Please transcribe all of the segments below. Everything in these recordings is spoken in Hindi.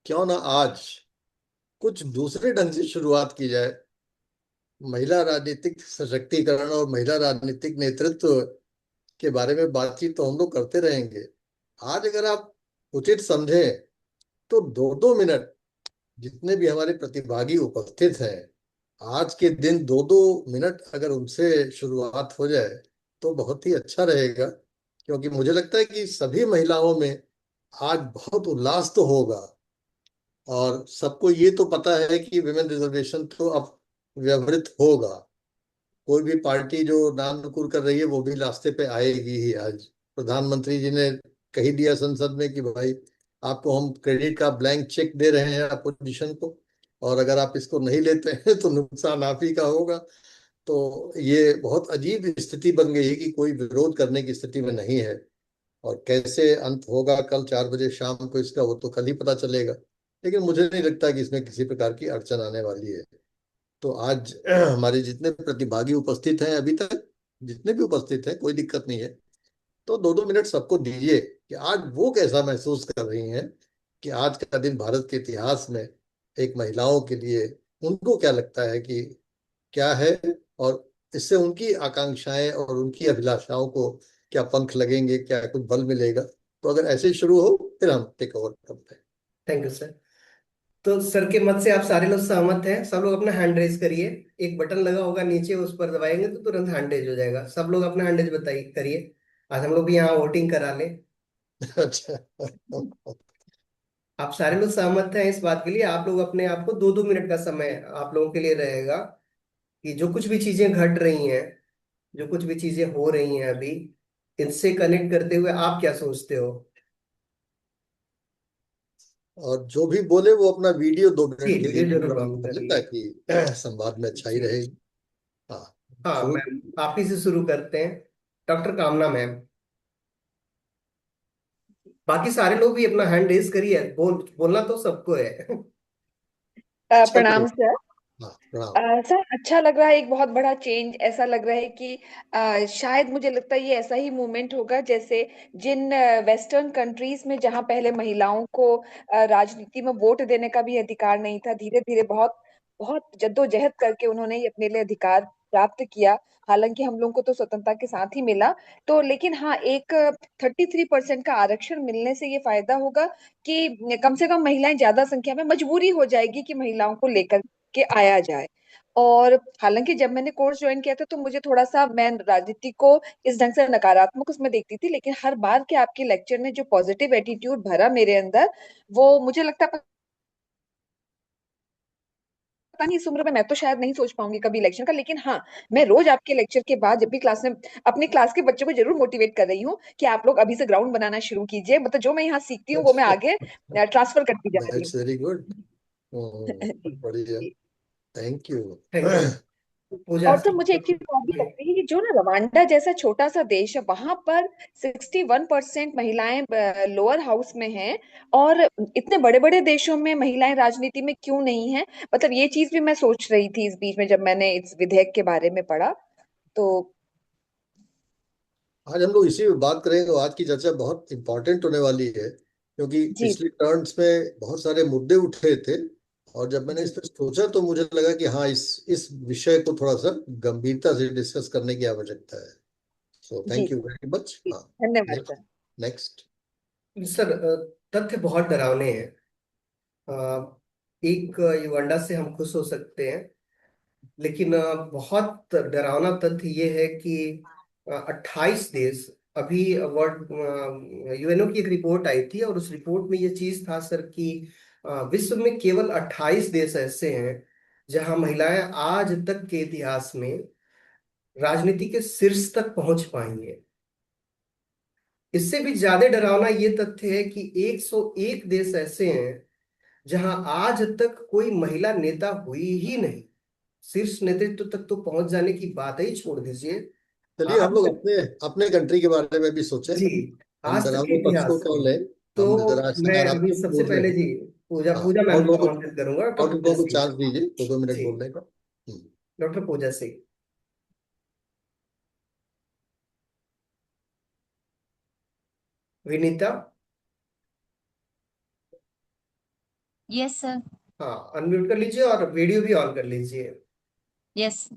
क्यों ना आज कुछ दूसरे ढंग से शुरुआत की जाए। महिला राजनीतिक सशक्तिकरण और महिला राजनीतिक नेतृत्व के बारे में बातचीत तो हम लोग करते रहेंगे। आज अगर आप उचित समझें तो 2-2 मिनट जितने भी हमारे प्रतिभागी उपस्थित हैं, आज के दिन 2-2 मिनट अगर उनसे शुरुआत हो जाए तो बहुत ही अच्छा रहेगा। क्योंकि मुझे लगता है कि सभी महिलाओं में आज बहुत उल्लास तो होगा। और सबको ये तो पता है कि विमेन रिजर्वेशन तो अब व्यवहृत होगा। कोई भी पार्टी जो नाम नुकुर कर रही है वो भी रास्ते पे आएगी ही। आज प्रधानमंत्री जी ने कही दिया संसद में कि भाई आपको हम क्रेडिट का ब्लैंक चेक दे रहे हैं अपोजिशन को, और अगर आप इसको नहीं लेते हैं तो नुकसान आप ही का होगा। तो ये बहुत अजीब स्थिति बन गई है कि कोई विरोध करने की स्थिति में नहीं है। और कैसे अंत होगा कल 4 बजे शाम को इसका, वो तो कल ही पता चलेगा। लेकिन मुझे नहीं लगता कि इसमें किसी प्रकार की अड़चन आने वाली है। तो आज हमारे जितने प्रतिभागी उपस्थित हैं अभी तक, जितने भी उपस्थित हैं, कोई दिक्कत नहीं है। तो 2-2 मिनट सबको दीजिए कि आज वो कैसा महसूस कर रही हैं कि आज का दिन भारत के इतिहास में एक महिलाओं के लिए, उनको क्या लगता है कि क्या है, और इससे उनकी आकांक्षाएं और उनकी अभिलाषाओं को क्या पंख लगेंगे, क्या कुछ बल मिलेगा। तो अगर ऐसे ही शुरू हो फिर हम टेक ओवर करते हैं। Thank you sir. तो सर के मत से आप सारे लोग सहमत हैं? सब लोग अपना हैंड रेज करिए। एक बटन लगा होगा नीचे, उस पर दबाएंगे तो तुरंत हैंड रेज हो जाएगा। सब लोग अपना हैंड रेज बताइए, करिए। आज हम लोग भी यहाँ वोटिंग करा लें। अच्छा। आप सारे लोग सहमत हैं इस बात के लिए? आप लोग अपने आप को 2-2 मिनट का समय आप लोगों के लिए रहेगा कि जो कुछ भी चीजें घट रही हैं, जो कुछ भी चीजें हो रही हैं अभी, इनसे कनेक्ट करते हुए आप क्या सोचते हो? और जो भी बोले वो अपना वीडियो दो जी, मिनट के लिए वीडियो पूरा जरूर ऑन बोले करिए। ताकि संवाद में अच्छाई जी। रहेगी। हाँ। हाँ शुरू। मैम, आप ही से शुरू करते हैं। डॉक्टर कामना मैम। बाकी सारे लोग भी अपना हैंड रेज करिए, बोलना तो सबको है। चलो। प्रणाम सर। हाँ, प्रणाम। सर अच्छा लग रहा है, एक बहुत बड़ा चेंज ऐसा लग रहा है कि शायद मुझे लगता है ये ऐसा ही मूवमेंट होगा जैसे जिन वेस्टर्न कंट्रीज में जहां पहले महिलाओं को राजनीति में वोट देने का भी अधिकार नहीं था, धीरे धीरे बहुत बहुत जद्दोजहद करके उन्होंने ये अपने लिए अधिकार प्राप्त किया। हालांकि हम लोगों को तो स्वतंत्रता के साथ ही मिला। तो लेकिन हाँ, एक 33% का आरक्षण मिलने से ये फायदा होगा कि कम से कम महिलाएं ज्यादा संख्या में, मजबूरी हो जाएगी कि महिलाओं को लेकर के आया जाए। और हालांकि जब मैंने कोर्स ज्वाइन किया था तो मुझे थोड़ा सा, मैं राजनीति को इस ढंग से नकारात्मक उसमें देखती थी, लेकिन हर बार के आपके लेक्चर ने जो पॉजिटिव एटीट्यूड भरा मेरे अंदर, वो मुझे लगता है पता नहीं इस उम्र में मैं तो शायद नहीं सोच पाऊंगी कभी इलेक्शन का। लेकिन हाँ, मैं रोज आपके लेक्चर के बाद जब भी क्लास में अपने क्लास के बच्चों को जरूर मोटिवेट कर रही हूँ कि आप लोग अभी से ग्राउंड बनाना शुरू कीजिए, मतलब जो मैं यहाँ सीखती हूँ वो मैं आगे ट्रांसफर करती जा रही दैट्स वेरी गुड। हूँ। जी। बढ़िया। जी। Thank you. Thank you. Pooja और सर जी। मुझे एक चीज और भी लगती है कि जो ना रवांडा जैसा छोटा सा देश है, वहां पर 61% महिलाएं लोअर हाउस में हैं। और इतने बड़े बड़े देशों में महिलाएं राजनीति में क्यों नहीं है? मतलब ये चीज भी मैं सोच रही थी इस बीच में जब मैंने इस विधेयक के बारे में पढ़ा। तो आज हम लोग इसी पे बात करेंगे, और आज की चर्चा बहुत इंपॉर्टेंट होने वाली है क्योंकि जी। पिछली टर्न्स में बहुत सारे मुद्दे उठे थे। और जब मैंने इस जी। पर सोचा तो मुझे लगा कि हाँ, इस विषय को थोड़ा सा गंभीरता से डिस्कस करने की आवश्यकता है। सो जी। Thank you very much. जी, हाँ। धन्यवाद नेक्स्ट। सर। नेक्स्ट। सर, तथ्य बहुत डरावने हैं। एक युगांडा से हम खुश हो सकते हैं, लेकिन बहुत डरावना तथ्य ये है कि 28 देश, अभी वर्ल्ड यूएनओ की एक रिपोर्ट आई थी और उस रिपोर्ट में ये चीज था सर कि विश्व में केवल 28 देश ऐसे हैं जहां महिलाएं आज तक के इतिहास में राजनीति के शीर्ष तक पहुंच पाई हैं। इससे भी ज्यादा डरावना ये तथ्य है कि 101 देश ऐसे हैं जहां आज तक कोई महिला नेता हुई ही नहीं। शीर्ष नेतृत्व तक तो पहुंच जाने की बात ही छोड़ दीजिए। चलिए हम आज लोग तक, अपने अपने कंट्री के बारे में भी सोचें। जी, हम आज तक के डरावने पक्ष को इतिहास क्यों में। लें। तो हम मैं अभी नकारात्मक सबसे बोल रहे पहले हैं। जी, पूजा हाँ। पूजा और मैम को लोगों को आमंत्रित करूंगा, और डॉक्टर पूजा लोगों को सिंह। चांस दीजिए 2-2 मिनट जी, बोलने का। Doctor Pooja Singh. Vinita. Yes sir. हाँ, अनम्यूट कर लीजिए और वीडियो भी ऑन कर लीजिए। यस।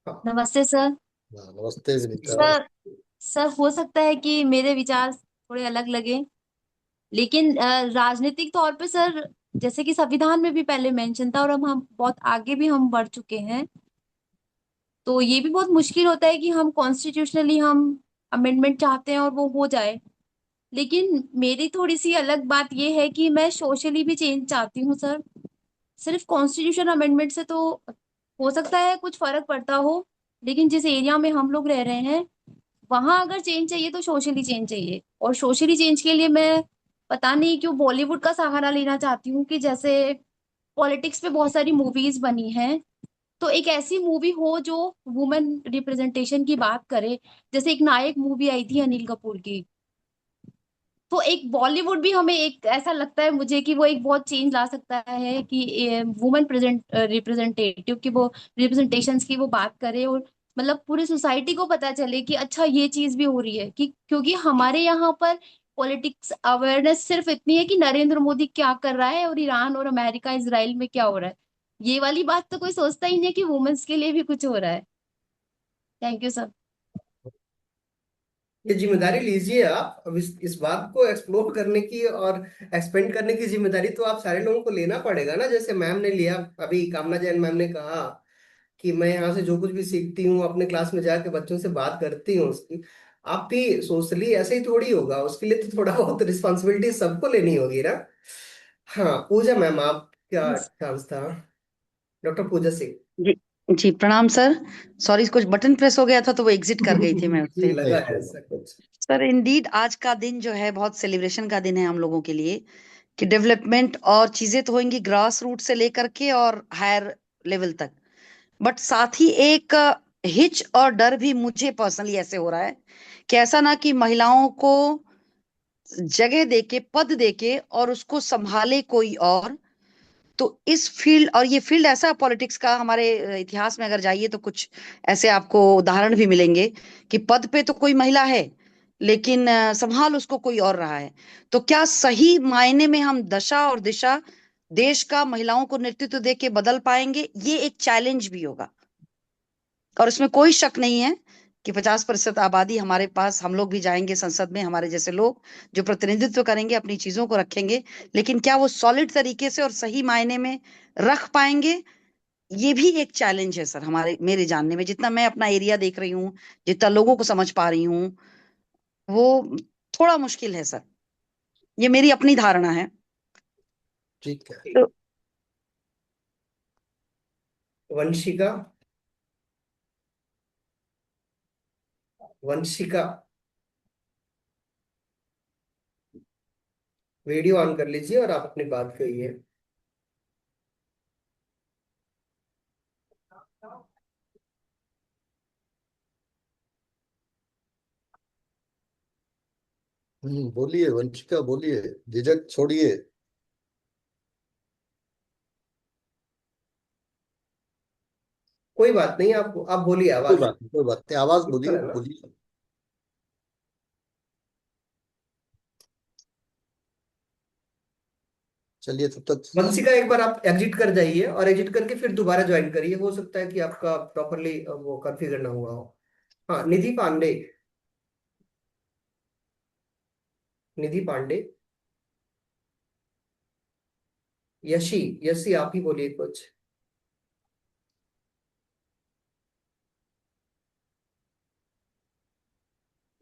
हाँ। नमस्ते सर। हाँ, नमस्ते विनीता। सर, सर हो सकता है कि मेरे विचार थोड़े अलग लगे, लेकिन राजनीतिक तौर पे सर, जैसे कि संविधान में भी पहले मेंशन था और अब हम बहुत आगे भी हम बढ़ चुके हैं, तो ये भी बहुत मुश्किल होता है कि हम कॉन्स्टिट्यूशनली हम अमेंडमेंट चाहते हैं और वो हो जाए। लेकिन मेरी थोड़ी सी अलग बात ये है कि मैं सोशली भी चेंज चाहती हूँ सर। सिर्फ कॉन्स्टिट्यूशन अमेंडमेंट से तो हो सकता है कुछ फर्क पड़ता हो, लेकिन जिस एरिया में हम लोग रह रहे हैं वहां अगर चेंज चाहिए तो सोशली चेंज चाहिए। और सोशली चेंज के लिए मैं पता नहीं क्यों बॉलीवुड का सहारा लेना चाहती हूँ, कि जैसे पॉलिटिक्स पे बहुत सारी मूवीज बनी हैं, तो एक ऐसी मूवी हो जो वुमेन रिप्रेजेंटेशन की बात करे। जैसे एक नायक मूवी आई थी अनिल कपूर की, तो एक बॉलीवुड भी हमें एक ऐसा लगता है मुझे कि वो एक बहुत चेंज ला सकता है कि वुमेन प्रेजेंट रिप्रेजेंटेटिव की वो रिप्रेजेंटेशंस की वो बात करे, और मतलब पूरी सोसाइटी को पता चले कि अच्छा ये चीज भी हो रही है। कि क्योंकि हमारे यहाँ पर पॉलिटिक्स अवेयरनेस सिर्फ इतनी है कि नरेंद्र मोदी क्या कर रहा है और ईरान और अमेरिका इसराइल में क्या हो रहा है, ये वाली बात तो कोई सोचता ही नहीं है कि वुमेन्स के लिए भी कुछ हो रहा है। Thank you sir. ये जिम्मेदारी लीजिए आप। अब इस बात को एक्सप्लोर करने की और एक्सपेंड करने की जिम्मेदारी तो आप सारे लोगों को लेना पड़ेगा ना। जैसे मैम ने लिया, अभी कामना जैन मैम ने कहा कि मैं यहाँ से जो कुछ भी सीखती हूँ अपने क्लास में जाके बच्चों से बात करती हूँ उसकी। आप भी सोशली ऐसे ही थोड़ी होगा, उसके लिए तो थोड़ा बहुत रिस्पॉन्सिबिलिटी सबको लेनी होगी ना। हाँ, पूजा मैम, आप क्या चांस था? डॉक्टर पूजा सिंह। जी। जी प्रणाम सर। सॉरी, कुछ बटन प्रेस हो गया था तो वो एग्जिट कर गई थी मैं जी, उससे। लगा है ऐसा कुछ। सर इंडीड आज का दिन जो है बहुत सेलिब्रेशन का दिन है हम लोगों के लिए, कि डेवलपमेंट और चीजें तो होंगी ग्रास रूट से लेकर के और हायर लेवल तक, बट साथ ही एक हिच और डर भी मुझे पर्सनली ऐसे हो रहा है कि ऐसा ना कि महिलाओं को जगह देके पद देके और उसको संभाले कोई और। तो इस फील्ड, और ये फील्ड ऐसा पॉलिटिक्स का हमारे इतिहास में अगर जाइए तो कुछ ऐसे आपको उदाहरण भी मिलेंगे कि पद पे तो कोई महिला है लेकिन संभाल उसको कोई और रहा है। तो क्या सही मायने में हम दशा और दिशा देश का महिलाओं को नेतृत्व दे के बदल पाएंगे, ये एक चैलेंज भी होगा। और इसमें कोई शक नहीं है कि 50% आबादी हमारे पास, हम लोग भी जाएंगे संसद में, हमारे जैसे लोग जो प्रतिनिधित्व करेंगे अपनी चीजों को रखेंगे, लेकिन क्या वो सॉलिड तरीके से और सही मायने में रख पाएंगे, ये भी एक चैलेंज है सर। हमारे मेरे जानने में, जितना मैं अपना एरिया देख रही हूँ, जितना लोगों को समझ पा रही हूँ, वो थोड़ा मुश्किल है सर। ये मेरी अपनी धारणा है। ठीक है। तो वंशिका। वंशिका, वीडियो ऑन कर लीजिए और आप अपनी बात कहिए। बोलिए वंशिका, बोलिए, झिझक छोड़िए। कोई बात नहीं, आप बोलिए, कोई आवाज बात नहीं, कोई बात नहीं, आवाज सिंपल बोलिए, है ना। बोलिए। चलिए तब तक। वंशिका, एक बार आप एग्जिट कर जाइए और एग्जिट करके फिर दोबारा ज्वाइन करिए। हो सकता है कि आपका प्रॉपरली वो कॉन्फ़िगर ना हुआ हो। हाँ, निधि पांडे। निधि पांडे। यशी। यशी, आप ही बोलिए कुछ।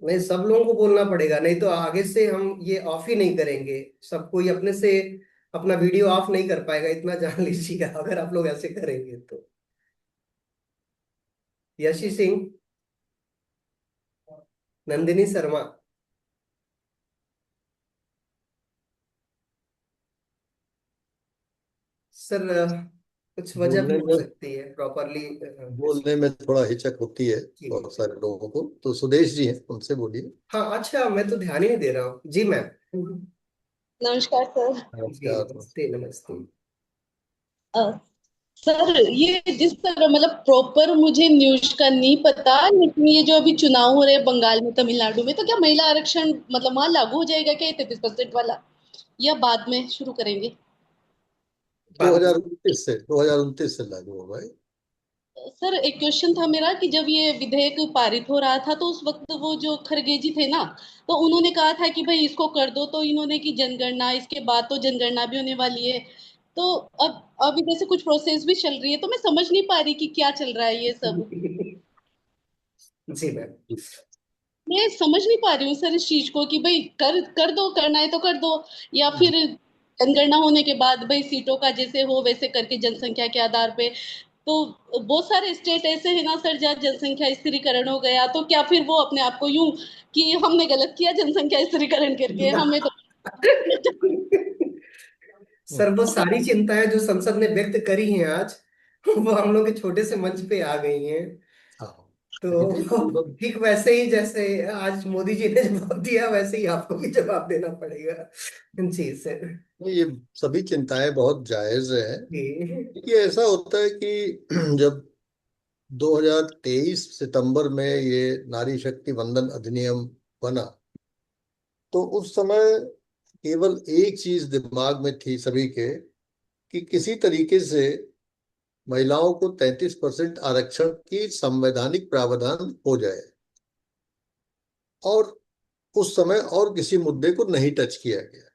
नहीं, सब लोगों को बोलना पड़ेगा, नहीं तो आगे से हम ये ऑफ ही नहीं करेंगे। सब कोई अपने से अपना वीडियो ऑफ नहीं कर पाएगा, इतना जान लीजिएगा अगर आप लोग ऐसे करेंगे तो। यशी सिंह। नंदिनी शर्मा। सर, कुछ वजह भी बोलने हो में सकती है प्रॉपरली। बोलने में थोड़ा हिचक होती है जी। बहुत सारे लोगों को, तो सुदेश जी हैं, उनसे बोलिए। हाँ, अच्छा, मैं तो ध्यान ही नहीं दे रहा हूँ जी मैम। नमस्कार सर। जी, नमस्कार। नमस्ते नमस्ते। सर ये जिस तरह मतलब प्रॉपर मुझे न्यूज का नहीं पता, लेकिन ये जो अभी चुनाव हो रहे हैं बंगाल में, तमिलनाडु में, तो क्या महिला आरक्षण मतलब वहां लागू हो जाएगा क्या 33% वाला, या बाद में शुरू करेंगे? दो बाद हजार में। उनतीस से 2029 से लागू होगा ये। सर एक क्वेश्चन था मेरा कि जब ये विधेयक पारित हो रहा था तो उस वक्त वो जो खरगे जी थे ना, तो उन्होंने कहा था कि भाई इसको कर दो, तो इन्होंने की जनगणना, इसके बाद तो जनगणना भी होने वाली है। तो अब इधर से कुछ प्रोसेस भी चल रही है, तो मैं समझ नहीं पा रही कि क्या चल रहा है ये सब। जी मैम। मैं समझ नहीं पा रही हूँ सर इस चीज को कि भाई कर कर दो, करना है तो कर दो, या फिर जनगणना होने के बाद भाई सीटों का जैसे हो वैसे करके जनसंख्या के आधार पे। तो बहुत सारे स्टेट ऐसे हैं ना सर जहाँ जनसंख्या स्थिरीकरण हो गया, तो क्या फिर वो अपने आप को यूं कि हमने गलत किया जनसंख्या स्थिरीकरण करके, हमें तो सर वो सारी चिंताएं जो संसद ने व्यक्त करी हैं आज, वो हम लोग के छोटे से मंच पे आ गई हैं। हाँ, ये तो ठीक वैसे ही जैसे आज मोदी जी ने जवाब दिया, वैसे ही आपको भी जवाब देना पड़ेगा। जी सर। ये सभी चिंताएं बहुत जायज है। जी। ये ऐसा होता है कि जब 2023 सितंबर में ये नारी शक्ति वंदन अधिनियम बना, तो उस समय केवल एक चीज दिमाग में थी सभी के, कि किसी तरीके से महिलाओं को 33% आरक्षण की संवैधानिक प्रावधान हो जाए। और उस समय और किसी मुद्दे को नहीं टच किया गया,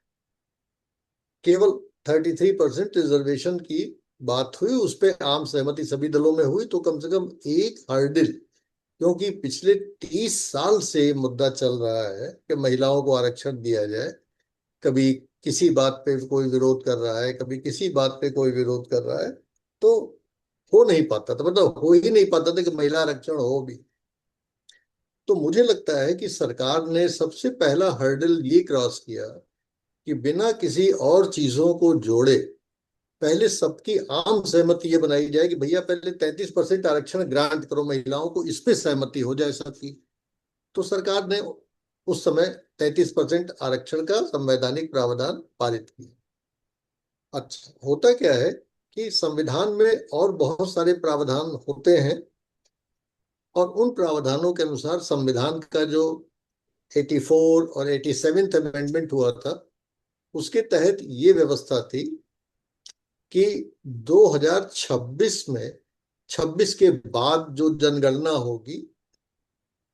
केवल 33% रिजर्वेशन की बात हुई, उस पर आम सहमति सभी दलों में हुई, तो कम से कम एक हर्डिल। क्योंकि पिछले 30 साल से ये मुद्दा चल रहा है कि महिलाओं को आरक्षण दिया जाए, कभी किसी बात पे कोई विरोध कर रहा है, कभी किसी बात पे कोई विरोध कर रहा है, तो हो नहीं पाता था, मतलब हो ही नहीं पाता था कि महिला आरक्षण हो भी। तो मुझे लगता है कि सरकार ने सबसे पहला हर्डल ये क्रॉस किया कि बिना किसी और चीजों को जोड़े पहले सबकी आम सहमति ये बनाई जाए कि भैया पहले 33% आरक्षण ग्रांट करो महिलाओं को, इस पे सहमति हो जाए सबकी। तो सरकार ने उस समय 33% आरक्षण का संवैधानिक प्रावधान पारित किया। अच्छा, होता क्या है कि संविधान में और बहुत सारे प्रावधान होते हैं, और उन प्रावधानों के अनुसार संविधान का जो 84 और 87th अमेंडमेंट हुआ था, उसके तहत ये व्यवस्था थी कि 2026 में, 26 के बाद जो जनगणना होगी,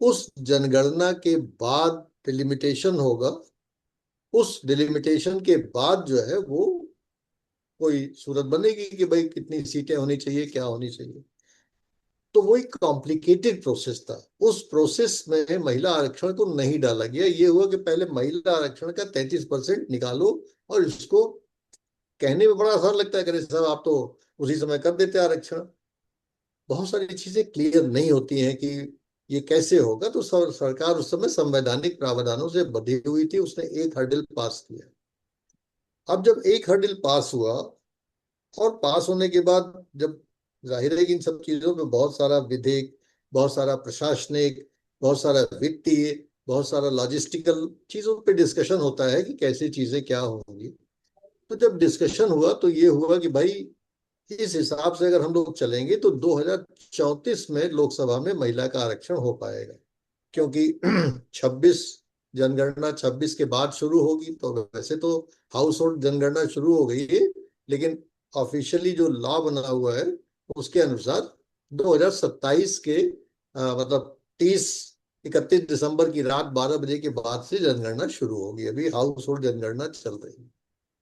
उस जनगणना के बाद डिलिमिटेशन होगा। उस डिलिमिटेशन के बाद जो है वो कोई सूरत बनेगी कि भाई कितनी सीटें होनी चाहिए, क्या होनी चाहिए। तो वो एक कॉम्प्लिकेटेड प्रोसेस था। उस प्रोसेस में महिला आरक्षण को नहीं डाला गया। ये हुआ कि पहले महिला आरक्षण का 33% निकालो, और इसको कहने में बड़ा आसान लगता है, कि साहब आप तो उसी समय कर देते आरक्षण। बहुत सारी चीजें क्लियर नहीं होती हैं कि ये कैसे होगा। तो सरकार उस समय संवैधानिक प्रावधानों से बंधी हुई थी, उसने एक हर्डिल पास किया। अब जब एक हर्डिल पास हुआ, और पास होने के बाद जब जाहिर है कि इन सब चीजों में बहुत सारा विधिक, बहुत सारा प्रशासनिक, बहुत सारा वित्तीय, बहुत सारा लॉजिस्टिकल चीजों पे डिस्कशन होता है कि कैसे चीजें क्या होंगी। तो जब डिस्कशन हुआ तो ये हुआ कि भाई इस हिसाब से अगर हम लोग चलेंगे तो 2034 में लोकसभा में महिला का आरक्षण हो पाएगा। क्योंकि 26 जनगणना 26 के बाद शुरू होगी, तो वैसे तो हाउस होल्ड जनगणना शुरू हो गई है, लेकिन ऑफिशियली जो लॉ बना हुआ है उसके अनुसार 2027 के मतलब 31 दिसंबर की रात 12 बजे के बाद से जनगणना शुरू होगी। अभी हाउस होल्ड जनगणना चल रही है।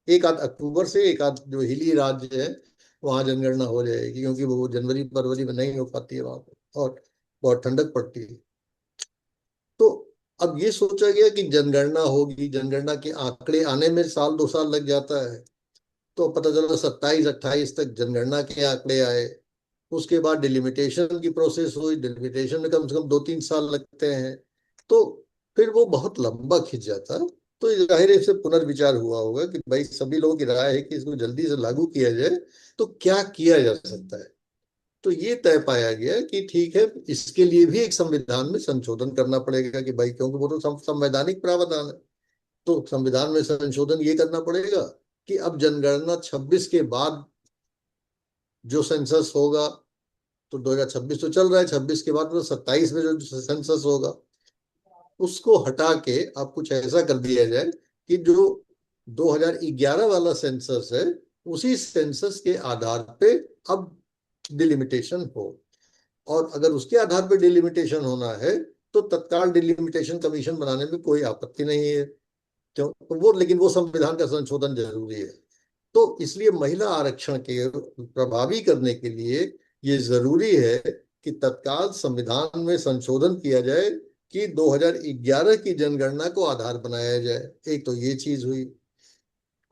एक आध अक्टूबर से, एक आध जो हिली राज्य है वहां जनगणना हो जाएगी, क्योंकि वो जनवरी फरवरी में नहीं हो पाती है वहां पर, और बहुत ठंडक पड़ती है। तो अब ये सोचा गया कि जनगणना होगी, जनगणना के आंकड़े आने में साल 2 साल लग जाता है। तो पता चला 27 28 तक जनगणना के आंकड़े आए। उसके बाद डिलिमिटेशन की प्रोसेस हुई, डिलिमिटेशन में कम से कम 2 3 साल लगते हैं। तो फिर वो बहुत लंबा खिंच जाता। तो ये जाहिर है इससे पुनर्विचार हुआ होगा कि भाई सभी लोगों की राय है कि इसको जल्दी से लागू किया जाए, तो क्या किया जा सकता है। तो ये तय पाया गया कि ठीक है, इसके लिए भी एक संविधान में संशोधन करना पड़ेगा कि भाई, क्योंकि वो तो संवैधानिक प्रावधान है। तो संविधान में संशोधन ये करना पड़ेगा कि अब जनगणना 26 के बाद जो सेंसस होगा, तो 2026 तो चल रहा है, 26 के बाद तो 27 में जो सेंसस होगा उसको हटा के अब कुछ ऐसा कर दिया जाए कि जो 2011 वाला सेंसस है उसी सेंसस के आधार पे अब डिलिमिटेशन हो। और अगर उसके आधार पे डिलिमिटेशन होना है तो तत्काल डिलिमिटेशन कमीशन बनाने में कोई आपत्ति नहीं है, क्यों तो वो, लेकिन वो संविधान का संशोधन जरूरी है। तो इसलिए महिला आरक्षण के प्रभावी करने के लिए ये जरूरी है कि तत्काल संविधान में संशोधन किया जाए कि 2011 की जनगणना को आधार बनाया जाए। एक तो ये चीज हुई,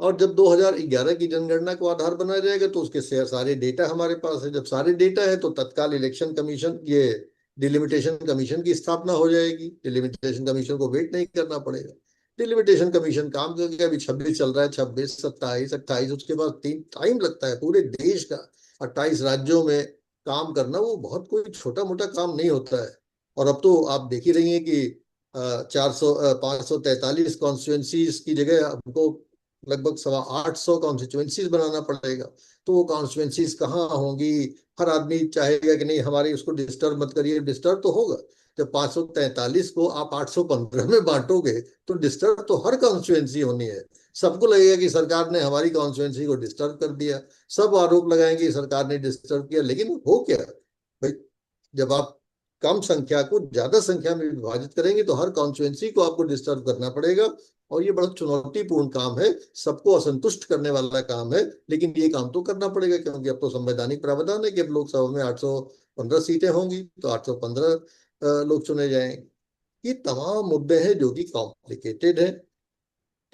और जब 2011 की जनगणना को आधार बनाया जाएगा तो उसके सारे डेटा हमारे पास है। जब सारे डेटा है तो तत्काल इलेक्शन कमीशन, ये डिलिमिटेशन कमीशन की स्थापना हो जाएगी। डिलिमिटेशन कमीशन को वेट नहीं करना पड़ेगा। डिलिमिटेशन कमीशन काम करके, अभी 26 चल रहा है, 26, 27, 28, उसके बाद 3 टाइम लगता है पूरे देश का 28 राज्यों में काम करना। वो बहुत कोई छोटा मोटा काम नहीं होता है। और अब तो आप देख ही रही हैं कि 543 कॉन्स्टिट्यूएंसीज की जगह हमको लगभग 850 कॉन्स्टिट्यूएंसीज बनाना पड़ेगा। तो वो कॉन्स्टिट्यूएंसीज कहाँ होंगी? हर आदमी चाहेगा कि नहीं हमारी उसको डिस्टर्ब मत करिए। डिस्टर्ब तो होगा। जब 543 को आप 815 में बांटोगे तो डिस्टर्ब तो हर कॉन्स्टिट्यूएंसी होनी है। सबको लगेगा कि सरकार ने हमारी कॉन्स्टिट्यूएंसी को डिस्टर्ब कर दिया। सब आरोप लगाएंगे सरकार ने डिस्टर्ब किया, लेकिन हो क्या भाई, जब आप कम संख्या को ज्यादा संख्या में विभाजित करेंगे तो हर कॉन्स्टिट्यूएंसी को आपको डिस्टर्ब करना पड़ेगा। और ये बड़ा चुनौतीपूर्ण काम है, सबको असंतुष्ट करने वाला काम है, लेकिन ये काम तो करना पड़ेगा क्योंकि अब तो संवैधानिक प्रावधान है कि अब लोकसभा में 815 सीटें होंगी तो 815 लोग चुने जाएंगे। ये तमाम मुद्दे हैं जो कि कॉम्प्लिकेटेड है।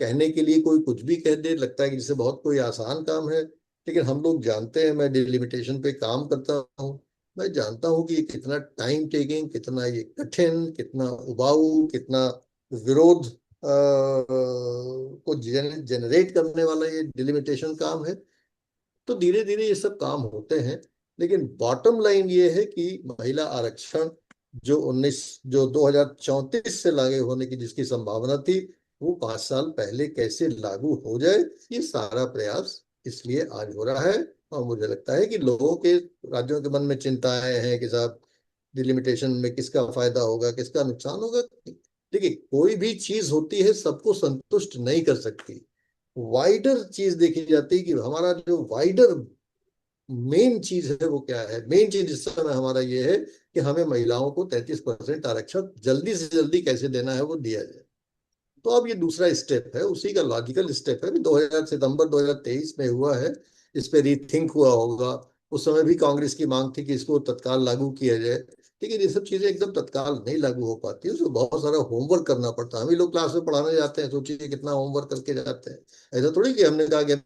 कहने के लिए कोई कुछ भी कह दे, लगता है कि जैसे बहुत कोई आसान काम है, लेकिन हम लोग जानते हैं, मैं डिलिमिटेशन पे काम करता हूँ, मैं जानता हूँ कि ये कितना टाइम टेकिंग, कितना ये कठिन, कितना उबाऊ, कितना विरोध को जनरेट करने वाला ये डिलिमिटेशन काम है। तो धीरे धीरे ये सब काम होते हैं, लेकिन बॉटम लाइन ये है कि महिला आरक्षण जो 2034 से लागू होने की जिसकी संभावना थी, वो 5 साल पहले कैसे लागू हो जाए, ये सारा प्रयास इसलिए आज हो रहा है। और मुझे लगता है कि लोगों के, राज्यों के मन में चिंताएं हैं कि साहब डिलिमिटेशन में किसका फायदा होगा, किसका नुकसान होगा। देखिए, कोई भी चीज होती है सबको संतुष्ट नहीं कर सकती। वाइडर चीज देखी जाती है कि हमारा जो वाइडर मेन चीज है वो क्या है। मेन चीज इस समय हमारा ये है कि हमें महिलाओं को 33% आरक्षण जल्दी से जल्दी कैसे देना है वो दिया जाए। तो अब ये दूसरा स्टेप है, उसी का लॉजिकल स्टेप है। 2000 सितंबर 2023 में हुआ है, इस पे रीथिंक हुआ होगा। उस समय भी कांग्रेस की मांग थी कि इसको तत्काल लागू किया जाए, लेकिन ये सब चीजें एकदम तत्काल नहीं लागू हो पाती, उसमें बहुत सारा होमवर्क करना पड़ता है। हम ही लोग क्लास में पढ़ाने जाते हैं, सोचिए कितना होमवर्क करके जाते हैं। ऐसा थोड़ी कि हमने कहा कि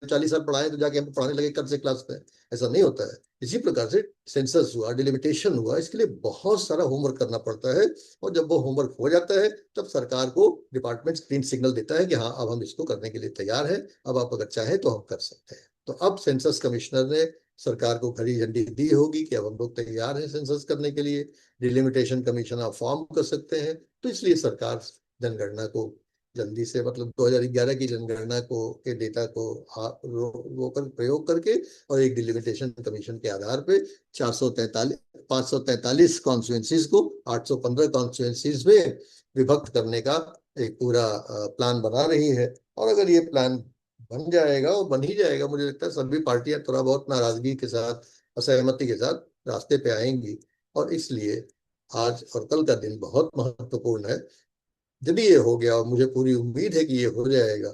40 साल पढ़ाए तो जाके हम पढ़ाने लगे कब से क्लास में, ऐसा नहीं होता है। इसी प्रकार से सेंसस हुआ, डिलिमिटेशन हुआ, इसके लिए बहुत सारा होमवर्क करना पड़ता है। और जब वो होमवर्क हो जाता है तब सरकार को डिपार्टमेंट ग्रीन सिग्नल देता है कि हाँ अब हम इसको करने के लिए तैयार है, अब आप अगर चाहें तो हम कर सकते हैं। तो अब सेंसस कमिश्नर ने सरकार को हरी झंडी दी होगी कि अब हम लोग तैयार हैं सेंसस करने के लिए, डिलिमिटेशन कमीशन आप फॉर्म कर सकते हैं। तो इसलिए सरकार जनगणना को जल्दी से, मतलब 2011 की जनगणना को के डेटा को रोकर प्रयोग करके और एक डिलिमिटेशन कमीशन के आधार पे 543 कॉन्स्टिट्यूएंसीज को 815 कॉन्स्टिट्यूएंसीज में विभक्त करने का एक पूरा प्लान बना रही है। और अगर ये प्लान बन जाएगा, और बन ही जाएगा, मुझे लगता है सभी पार्टियां थोड़ा बहुत नाराजगी के साथ, असहमति के साथ रास्ते पे आएंगी। और इसलिए आज और कल का दिन बहुत महत्वपूर्ण है। यदि ये हो गया, और मुझे पूरी उम्मीद है कि ये हो जाएगा,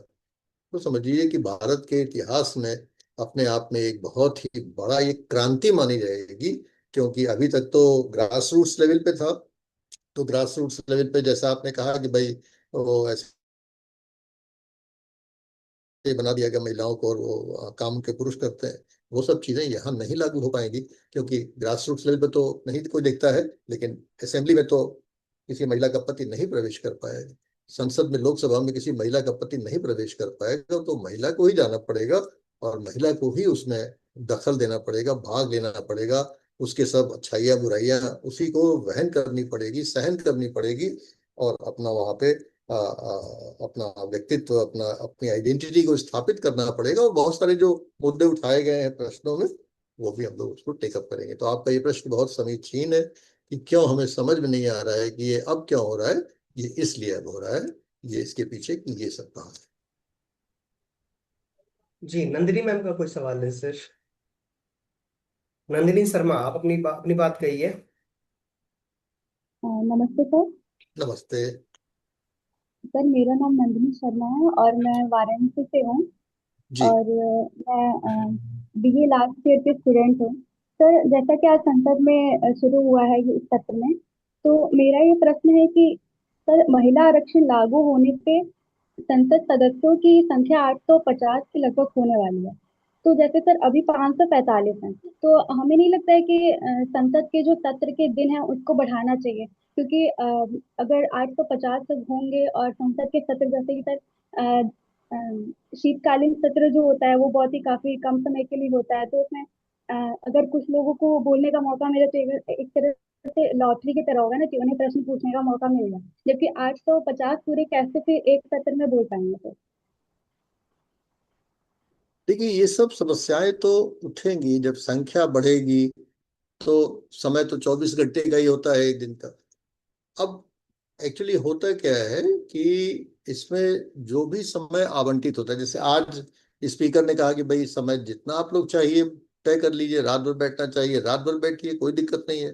तो समझिए कि भारत के इतिहास में अपने आप में एक बहुत ही बड़ा ये क्रांति मानी जाएगी। क्योंकि अभी तक तो ग्रास रूट्स लेवल पे था, तो ग्रास रूट्स लेवल पे जैसा आपने कहा कि भाई वो ऐसे बना दिया गया महिलाओं को और वो काम के पुरुष करते हैं, वो सब चीजें यहाँ नहीं लागू हो पाएंगी। क्योंकि ग्रास रूट्स लेवल पे तो नहीं कोई देखता है, लेकिन असेंबली में तो किसी महिला का पति नहीं प्रवेश कर पाएगा, संसद में, लोकसभा में किसी महिला का पति नहीं प्रवेश कर पाएगा। तो महिला को ही जाना पड़ेगा और महिला को ही उसमें दखल देना पड़ेगा, भाग लेना पड़ेगा। उसके सब अच्छाइयाँ बुराइयाँ उसी को वहन करनी पड़ेगी, सहन करनी पड़ेगी, और अपना वहां पे अपना व्यक्तित्व, अपनी आइडेंटिटी को स्थापित करना पड़ेगा। और बहुत सारे जो मुद्दे उठाए गए हैं प्रश्नों में, वो भी हम लोग उसको टेकअप करेंगे। तो आपका ये प्रश्न बहुत समीचीन है कि क्यों हमें समझ में नहीं आ रहा है कि ये अब क्यों हो रहा है। ये इसलिए अब हो रहा है, ये इसके पीछे ये सब कहा है। जी, नंदिनी मैम का कोई सवाल है सर? नंदिनी शर्मा, आप अपनी बात कहिए। नमस्ते सर। नमस्ते। सर मेरा नाम नंदिनी शर्मा है और मैं वाराणसी से हूँ। जी। और मैं बीए लास्ट ईयर की स्टूडेंट हूँ। सर जैसा कि आज संसद में शुरू हुआ है ये इस सत्र में, तो मेरा ये प्रश्न है कि सर महिला आरक्षण लागू होने पे संसद सदस्यों की संख्या 850 के लगभग होने वाली है। तो जैसे सर अभी 545 हैं, तो हमें नहीं लगता है कि संसद के जो सत्र के दिन है उसको बढ़ाना चाहिए? क्योंकि अगर 850 तक होंगे और संसद के सत्र जैसे कि सर अ, शीतकालीन सत्र जो होता है वो बहुत ही काफी कम समय के लिए होता है, तो उसमें अगर कुछ लोगों को बोलने का मौका मिले तो एक तरह से लॉटरी की तरह होगा ना कि उन्हें प्रश्न पूछने का मौका मिलेगा। जबकि 850 पूरे कैसे फिर एक सत्र में बोल पाएंगे तो? देखिए, ये सब समस्याएं तो उठेंगी जब संख्या बढ़ेगी। तो समय तो 24 घंटे का ही होता है एक दिन का। अब एक्चुअली होता क्या है कि इसमें जो भी समय आवंटित होता है, जैसे आज स्पीकर ने कहा कि भाई समय जितना आप लोग चाहिए तय कर लीजिए, रात भर बैठना चाहिए रात भर बैठिए, कोई दिक्कत नहीं है।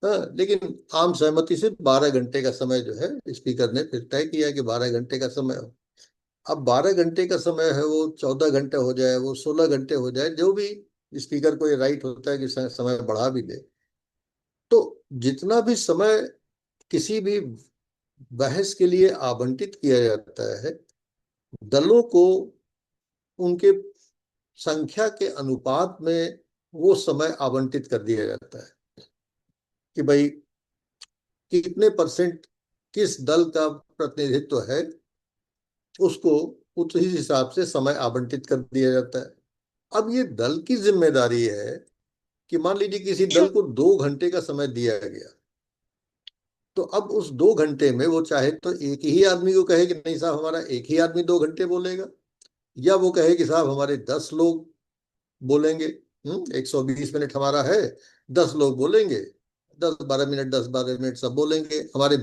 हाँ, लेकिन आम सहमति से 12 घंटे का समय जो है स्पीकर ने फिर तय किया कि 12 घंटे का समय हो। अब 12 घंटे का समय है, वो 14 घंटे हो जाए, वो 16 घंटे हो जाए, जो भी स्पीकर को ये राइट होता है कि समय बढ़ा भी दे। तो जितना भी समय किसी भी बहस के लिए आवंटित किया जाता है, दलों को उनके संख्या के अनुपात में वो समय आवंटित कर दिया जाता है कि भाई कितने परसेंट किस दल का प्रतिनिधित्व है, उसको उस हिसाब से समय आवंटित कर दिया जाता है। अब ये दल की जिम्मेदारी है कि मान लीजिए किसी दल को 2 घंटे का समय दिया गया, तो अब उस 2 घंटे में वो चाहे तो एक ही आदमी को कहे कि नहीं साहब हमारा एक ही आदमी 2 घंटे बोलेगा, या वो कहे कि साहब हमारे 10 लोग बोलेंगे। 120 मिनट हमारा है, 10 लोग बोलेंगे, 10-12 मिनट 10-12 मिनट सब बोलेंगे, हमारे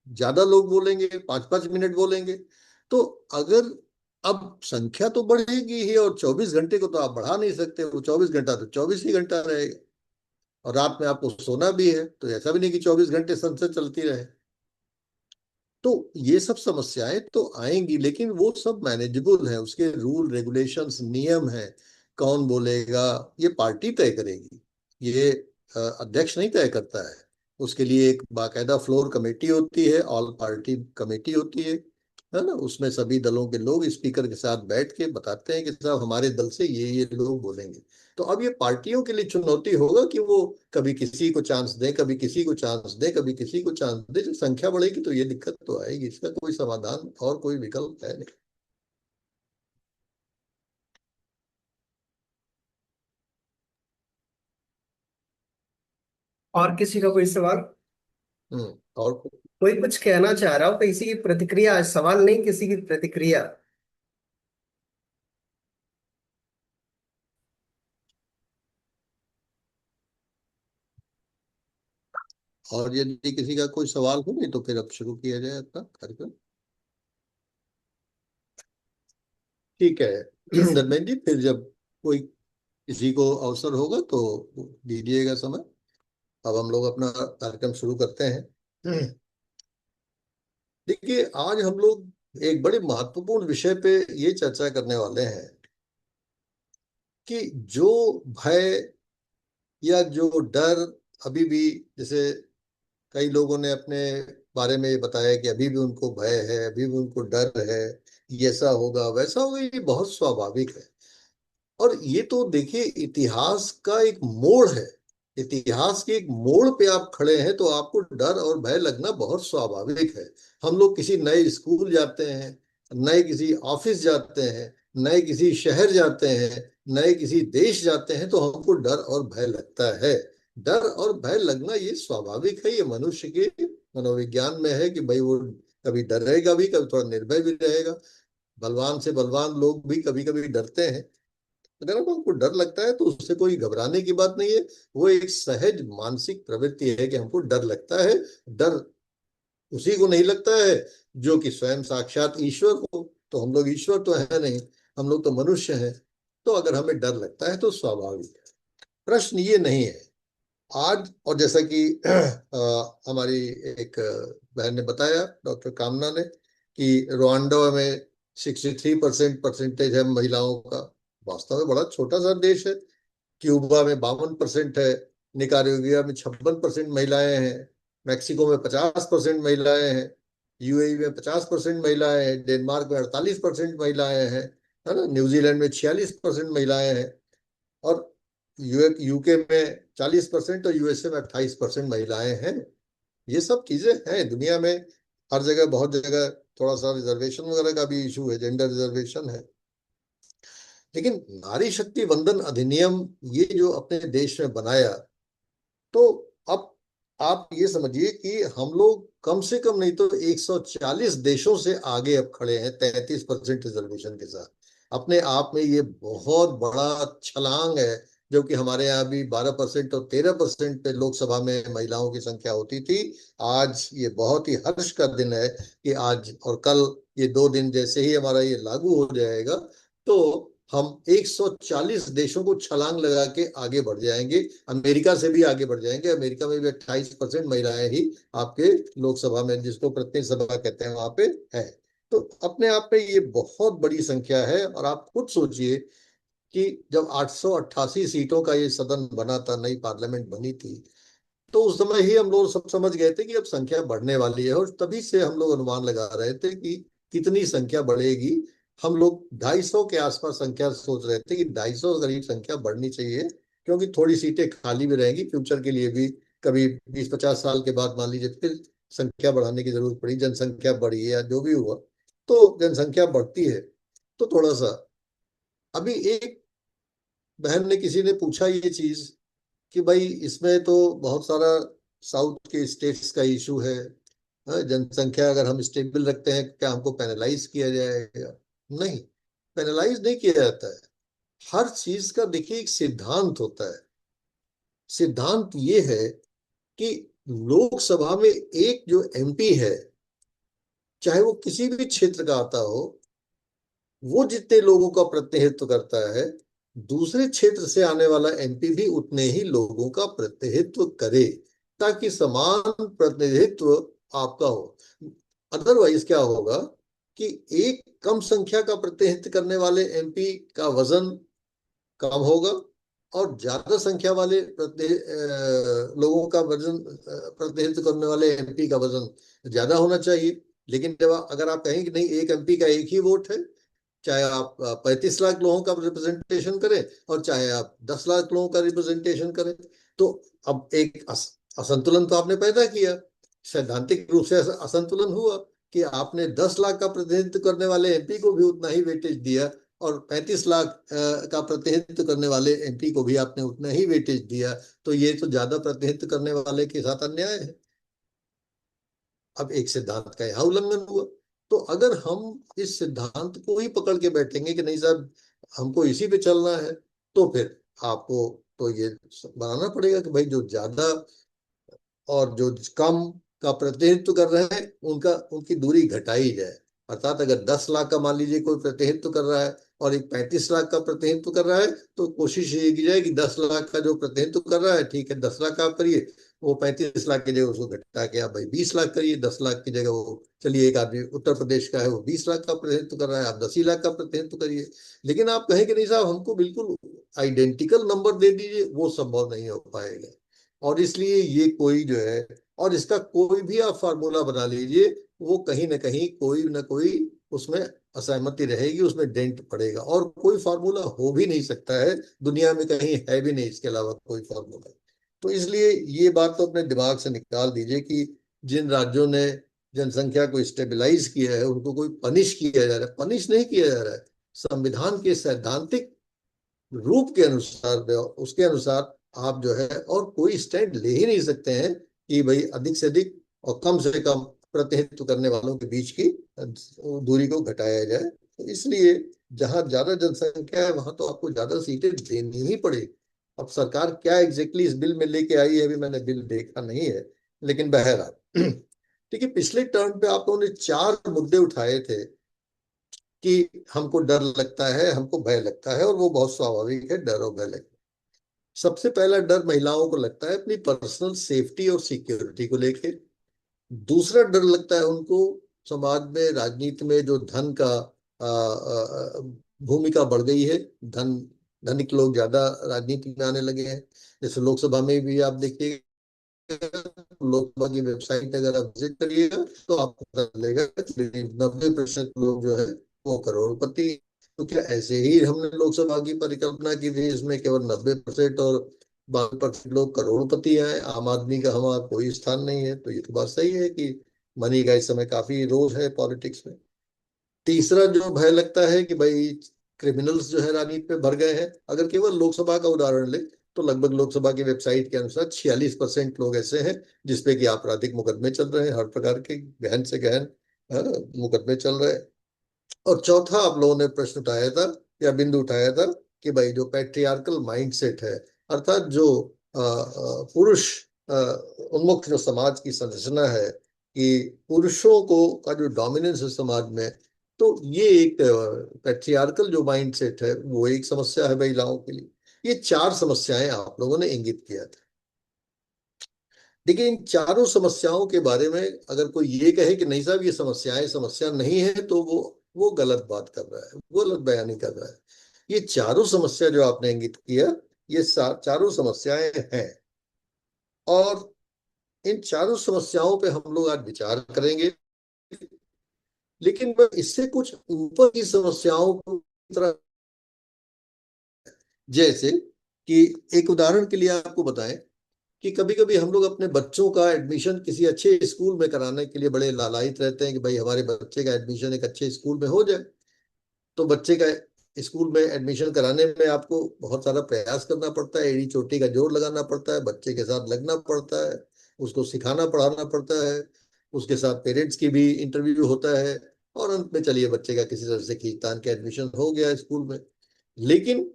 ज्यादा लोग बोलेंगे, 5-5 मिनट बोलेंगे। तो अगर अब संख्या तो बढ़ेगी ही, और 24 घंटे को तो आप बढ़ा नहीं सकते, वो 24 घंटा तो 24 ही घंटा रहेगा। और रात में आपको सोना भी है, तो ऐसा भी नहीं कि 24 घंटे संसद चलती रहे। तो ये सब समस्याएं तो आएंगी, लेकिन वो सब मैनेजेबल है, उसके रूल रेगुलेशंस नियम है। कौन बोलेगा ये पार्टी तय करेगी, ये अध्यक्ष नहीं तय करता है। उसके लिए एक बाकायदा फ्लोर कमेटी होती है, ऑल पार्टी कमेटी होती है ना। उसमें सभी दलों के लोग स्पीकर के साथ बैठ के बताते हैं कि साहब हमारे दल से ये लोग बोलेंगे। तो अब ये पार्टियों के लिए चुनौती होगा कि वो कभी किसी को चांस दे, कभी किसी को चांस दे, कभी किसी को चांस दे। जब संख्या बढ़ेगी तो ये दिक्कत तो आएगी, इसका कोई समाधान और कोई विकल्प है नहीं। और किसी का कोई सवाल? और कोई कुछ कहना चाह रहा हो? किसी की प्रतिक्रिया, सवाल नहीं, किसी की प्रतिक्रिया? और यदि किसी का कोई सवाल हो नहीं तो फिर अब शुरू किया जाए अपना कार्यक्रम। ठीक है। जी सर। धर्मेंद्र जी, फिर जब कोई किसी को अवसर होगा तो दीजिएगा समय। अब हम लोग अपना कार्यक्रम शुरू करते हैं। देखिए, आज हम लोग एक बड़े महत्वपूर्ण विषय पे ये चर्चा करने वाले हैं कि जो भय या जो डर अभी भी, जैसे कई लोगों ने अपने बारे में ये बताया कि अभी भी उनको भय है, अभी भी उनको डर है, ये ऐसा होगा वैसा होगा, ये बहुत स्वाभाविक है। और ये तो देखिए इतिहास का एक मोड़ है। इतिहास के एक मोड़ पे आप खड़े हैं तो आपको डर और भय लगना बहुत स्वाभाविक है। हम लोग किसी नए स्कूल जाते हैं, नए किसी ऑफिस जाते हैं, नए किसी शहर जाते हैं, नए किसी देश जाते हैं, तो हमको डर और भय लगता है। डर और भय लगना ये स्वाभाविक है, ये मनुष्य के मनोविज्ञान में है कि भाई वो कभी डरेगा भी, कभी थोड़ा निर्भय भी रहेगा। बलवान से बलवान लोग भी कभी कभी डरते हैं। अगर हमको डर लगता है तो उससे कोई घबराने की बात नहीं है। वो एक सहज मानसिक प्रवृत्ति है कि हमको डर लगता है। डर उसी को नहीं लगता है जो कि स्वयं साक्षात ईश्वर हो। तो हम लोग ईश्वर तो है नहीं, हम लोग तो मनुष्य हैं। तो अगर हमें डर लगता है तो स्वाभाविक है, प्रश्न ये नहीं है। आज और जैसा कि हमारी एक बहन ने बताया, डॉक्टर कामना ने, कि रुआंडा में 63% परसेंटेज है महिलाओं का। वास्तव में बड़ा छोटा सा देश है। क्यूबा में 52% है। निकारागुआ में 56% महिलाएं हैं। मैक्सिको में 50% महिलाएं हैं। यूएई में 50% महिलाएं हैं। डेनमार्क में 48% महिलाएं हैं, है ना। न्यूजीलैंड में 46% महिलाएं हैं। और यूके में 40% और यूएसए में 28% महिलाएं हैं। ये सब चीजें हैं दुनिया में, हर जगह बहुत जगह थोड़ा सा रिजर्वेशन वगैरह का भी इशू है, जेंडर रिजर्वेशन है। लेकिन नारी शक्ति वंदन अधिनियम ये जो अपने देश में बनाया, तो अब आप ये समझिए कि हम लोग कम से कम नहीं तो 140 देशों से आगे अब खड़े हैं 33% रिजर्वेशन के साथ। अपने आप में ये बहुत बड़ा छलांग है। जो कि हमारे यहाँ भी 12% और 13% पे लोकसभा में महिलाओं की संख्या होती थी। आज ये बहुत ही हर्ष का दिन है कि आज और कल, ये 2 दिन जैसे ही हमारा ये लागू हो जाएगा, तो हम 140 देशों को छलांग लगा के आगे बढ़ जाएंगे। अमेरिका से भी आगे बढ़ जाएंगे। अमेरिका में भी 28% महिलाएं ही आपके लोकसभा में, जिसको प्रतिनिधि सभा कहते हैं, वहां पे है। तो अपने आप में ये बहुत बड़ी संख्या है। और आप खुद सोचिए कि जब 888 सीटों का ये सदन बना था, नई पार्लियामेंट बनी थी, तो उस समय ही हम लोग सब समझ गए थे कि अब संख्या बढ़ने वाली है। और तभी से हम लोग अनुमान लगा रहे थे कि कितनी संख्या बढ़ेगी। हम लोग 250 के आसपास संख्या सोच रहे थे कि 250 करीब संख्या बढ़नी चाहिए, क्योंकि थोड़ी सीटें खाली भी रहेंगी फ्यूचर के लिए भी। कभी 20-50 साल के बाद मान लीजिए फिर संख्या बढ़ाने की जरूरत पड़ी, जनसंख्या बढ़ी या जो भी हुआ, तो जनसंख्या बढ़ती है। तो थोड़ा सा, अभी एक बहन ने, किसी ने पूछा ये चीज कि भाई इसमें तो बहुत सारा साउथ के स्टेट्स का इशू है। जनसंख्या अगर हम स्टेबल रखते हैं, क्या हमको पेनलाइज किया जाएगा? नहीं, पेनलाइज नहीं किया जाता है। हर चीज का देखिए एक सिद्धांत होता है। सिद्धांत ये है कि लोकसभा में एक जो एमपी है, चाहे वो किसी भी क्षेत्र का आता हो, वो जितने लोगों का प्रतिनिधित्व करता है, दूसरे क्षेत्र से आने वाला एमपी भी उतने ही लोगों का प्रतिनिधित्व करे, ताकि समान प्रतिनिधित्व आपका हो। अदरवाइज क्या होगा कि एक कम संख्या का प्रतिनिधित्व करने वाले एमपी का वजन कम होगा, और ज्यादा संख्या वाले लोगों का वजन, प्रतिनिधित्व करने वाले एमपी का वजन ज्यादा होना चाहिए। लेकिन जब अगर आप कहें कि नहीं, एक एमपी का एक ही वोट है, चाहे आप 35 लाख लोगों का रिप्रेजेंटेशन करें और चाहे आप 10 लाख लोगों का रिप्रेजेंटेशन करें, तो अब एक असंतुलन तो आपने पैदा किया। सैद्धांतिक रूप से असंतुलन हुआ कि आपने 10 लाख का प्रतिनिधित्व करने वाले एमपी को भी उतना ही वेटेज दिया, और 35 लाख का प्रतिनिधित्व करने वाले एमपी को भी आपने उतना ही वेटेज दिया। तो ये तो ज्यादा प्रतिनिधित्व करने वाले के साथ अन्याय है। अब एक सिद्धांत का यहाँ उल्लंघन हुआ। तो अगर हम इस सिद्धांत को ही पकड़ के बैठेंगे कि नहीं साहब हमको इसी पे चलना है, तो फिर आपको तो ये बनाना पड़ेगा कि भाई जो ज्यादा और जो कम का प्रतिनिधित्व कर रहे हैं उनका, उनकी दूरी घटाई जाए। अर्थात अगर 10 लाख का मान लीजिए कोई प्रतिनिधित्व कर रहा है और एक 35 लाख का प्रतिनिधित्व कर रहा है, तो कोशिश ये की जाए कि 10 लाख का जो प्रतिनिधित्व कर रहा है, ठीक है 10 लाख का आप करिए, वो 35 लाख की जगह उसको घटा के आप भाई 20 लाख करिए। 10 लाख की जगह वो, चलिए एक आदमी उत्तर प्रदेश का है, वो 20 लाख का प्रतिनिधित्व कर रहा है, आप 10 ही लाख का प्रतिनिधित्व करिए। लेकिन आप कहें कि नहीं साहब हमको बिल्कुल आइडेंटिकल नंबर दे दीजिए, वो संभव नहीं हो पाएगा। और इसलिए ये कोई जो है, और इसका कोई भी आप फार्मूला बना लीजिए, वो कहीं ना कहीं कोई ना कोई उसमें असहमति रहेगी, उसमें डेंट पड़ेगा। और कोई फार्मूला हो भी नहीं सकता है दुनिया में, कहीं है भी नहीं इसके अलावा कोई फार्मूला। तो इसलिए ये बात तो अपने दिमाग से निकाल दीजिए कि जिन राज्यों ने जनसंख्या को स्टेबलाइज किया है उनको कोई पनिश किया जा रहा है। पनिश नहीं किया जा रहा है, संविधान के सैद्धांतिक रूप के अनुसार, उसके अनुसार आप जो है और कोई स्टैंड ले ही नहीं सकते हैं कि भाई अधिक से अधिक और कम से कम प्रतिनिधित्व करने वालों के बीच की दूरी को घटाया जाए। तो इसलिए जहां ज्यादा जनसंख्या है वहां तो आपको ज्यादा सीटें देनी ही पड़ेगी। अब सरकार क्या एग्जैक्टली इस बिल में लेके आई है, अभी मैंने बिल देखा नहीं है, लेकिन बहरहाल ठीक है। पिछले टर्म पे आप लोगों ने 4 मुद्दे उठाए थे कि हमको डर लगता है, हमको भय लगता है, और वो बहुत स्वाभाविक है, डर और भय लगता है। सबसे पहला डर महिलाओं को लगता है अपनी पर्सनल सेफ्टी और सिक्योरिटी को लेके। दूसरा डर लगता है उनको समाज में, राजनीति में जो धन का भूमिका बढ़ गई है, धनिक लोग ज्यादा राजनीति में आने लगे हैं। जैसे लोकसभा में भी आप देखिए, लोकसभा की वेबसाइट अगर आप विजिट करिएगा तो आपको पता चलेगा कि 90% लोग जो है वो करोड़पति। तो क्या ऐसे ही हमने लोकसभा की परिकल्पना की थी इसमें केवल 90% और 12% लोग करोड़पति हैं, आम आदमी का हमारा कोई स्थान नहीं है? तो ये तो बात सही है कि मनी का इस समय काफी रोल है पॉलिटिक्स में। तीसरा जो भय लगता है कि भाई क्रिमिनल्स जो है राजनीति में भर गए हैं। अगर केवल लोकसभा का उदाहरण ले तो लगभग लोकसभा की वेबसाइट के अनुसार 46% लोग ऐसे हैं जिसपे कि आपराधिक मुकदमे चल रहे हैं, हर प्रकार के गहन से गहन मुकदमे चल रहे हैं। और चौथा आप लोगों ने प्रश्न उठाया था या बिंदु उठाया था कि भाई जो पैट्रियार्कल माइंडसेट है, अर्थात जो पुरुष उन्मुख जो समाज की संरचना है कि पुरुषों को का जो डोमिनेंस है समाज में, तो ये एक पैट्रियार्कल जो माइंडसेट है वो एक समस्या है महिलाओं के लिए। ये 4 समस्याएं आप लोगों ने इंगित किया था। देखिए, इन चारों समस्याओं के बारे में अगर कोई ये कहे कि नहीं साहब ये समस्याएं समस्या नहीं है, तो वो गलत बात कर रहा है, वो गलत बयानी कर रहा है। ये चारों समस्या जो आपने इंगित किया, ये चारों समस्याएं हैं, और इन चारों समस्याओं पे हम लोग आज विचार करेंगे। लेकिन मैं इससे कुछ ऊपर की समस्याओं को तरह, जैसे कि एक उदाहरण के लिए आपको बताएं कि कभी कभी हम लोग अपने बच्चों का एडमिशन किसी अच्छे स्कूल में कराने के लिए बड़े लालायित रहते हैं कि भाई हमारे बच्चे का एडमिशन एक अच्छे स्कूल में हो जाए। तो बच्चे का स्कूल में एडमिशन कराने में आपको बहुत सारा प्रयास करना पड़ता है, एड़ी चोटी का जोर लगाना पड़ता है, बच्चे के साथ लगना पड़ता है, उसको सिखाना पढ़ाना पड़ता है, उसके साथ पेरेंट्स की भी इंटरव्यू होता है, और अंत में चलिए बच्चे का किसी तरह से खींचतान के एडमिशन हो गया स्कूल में। लेकिन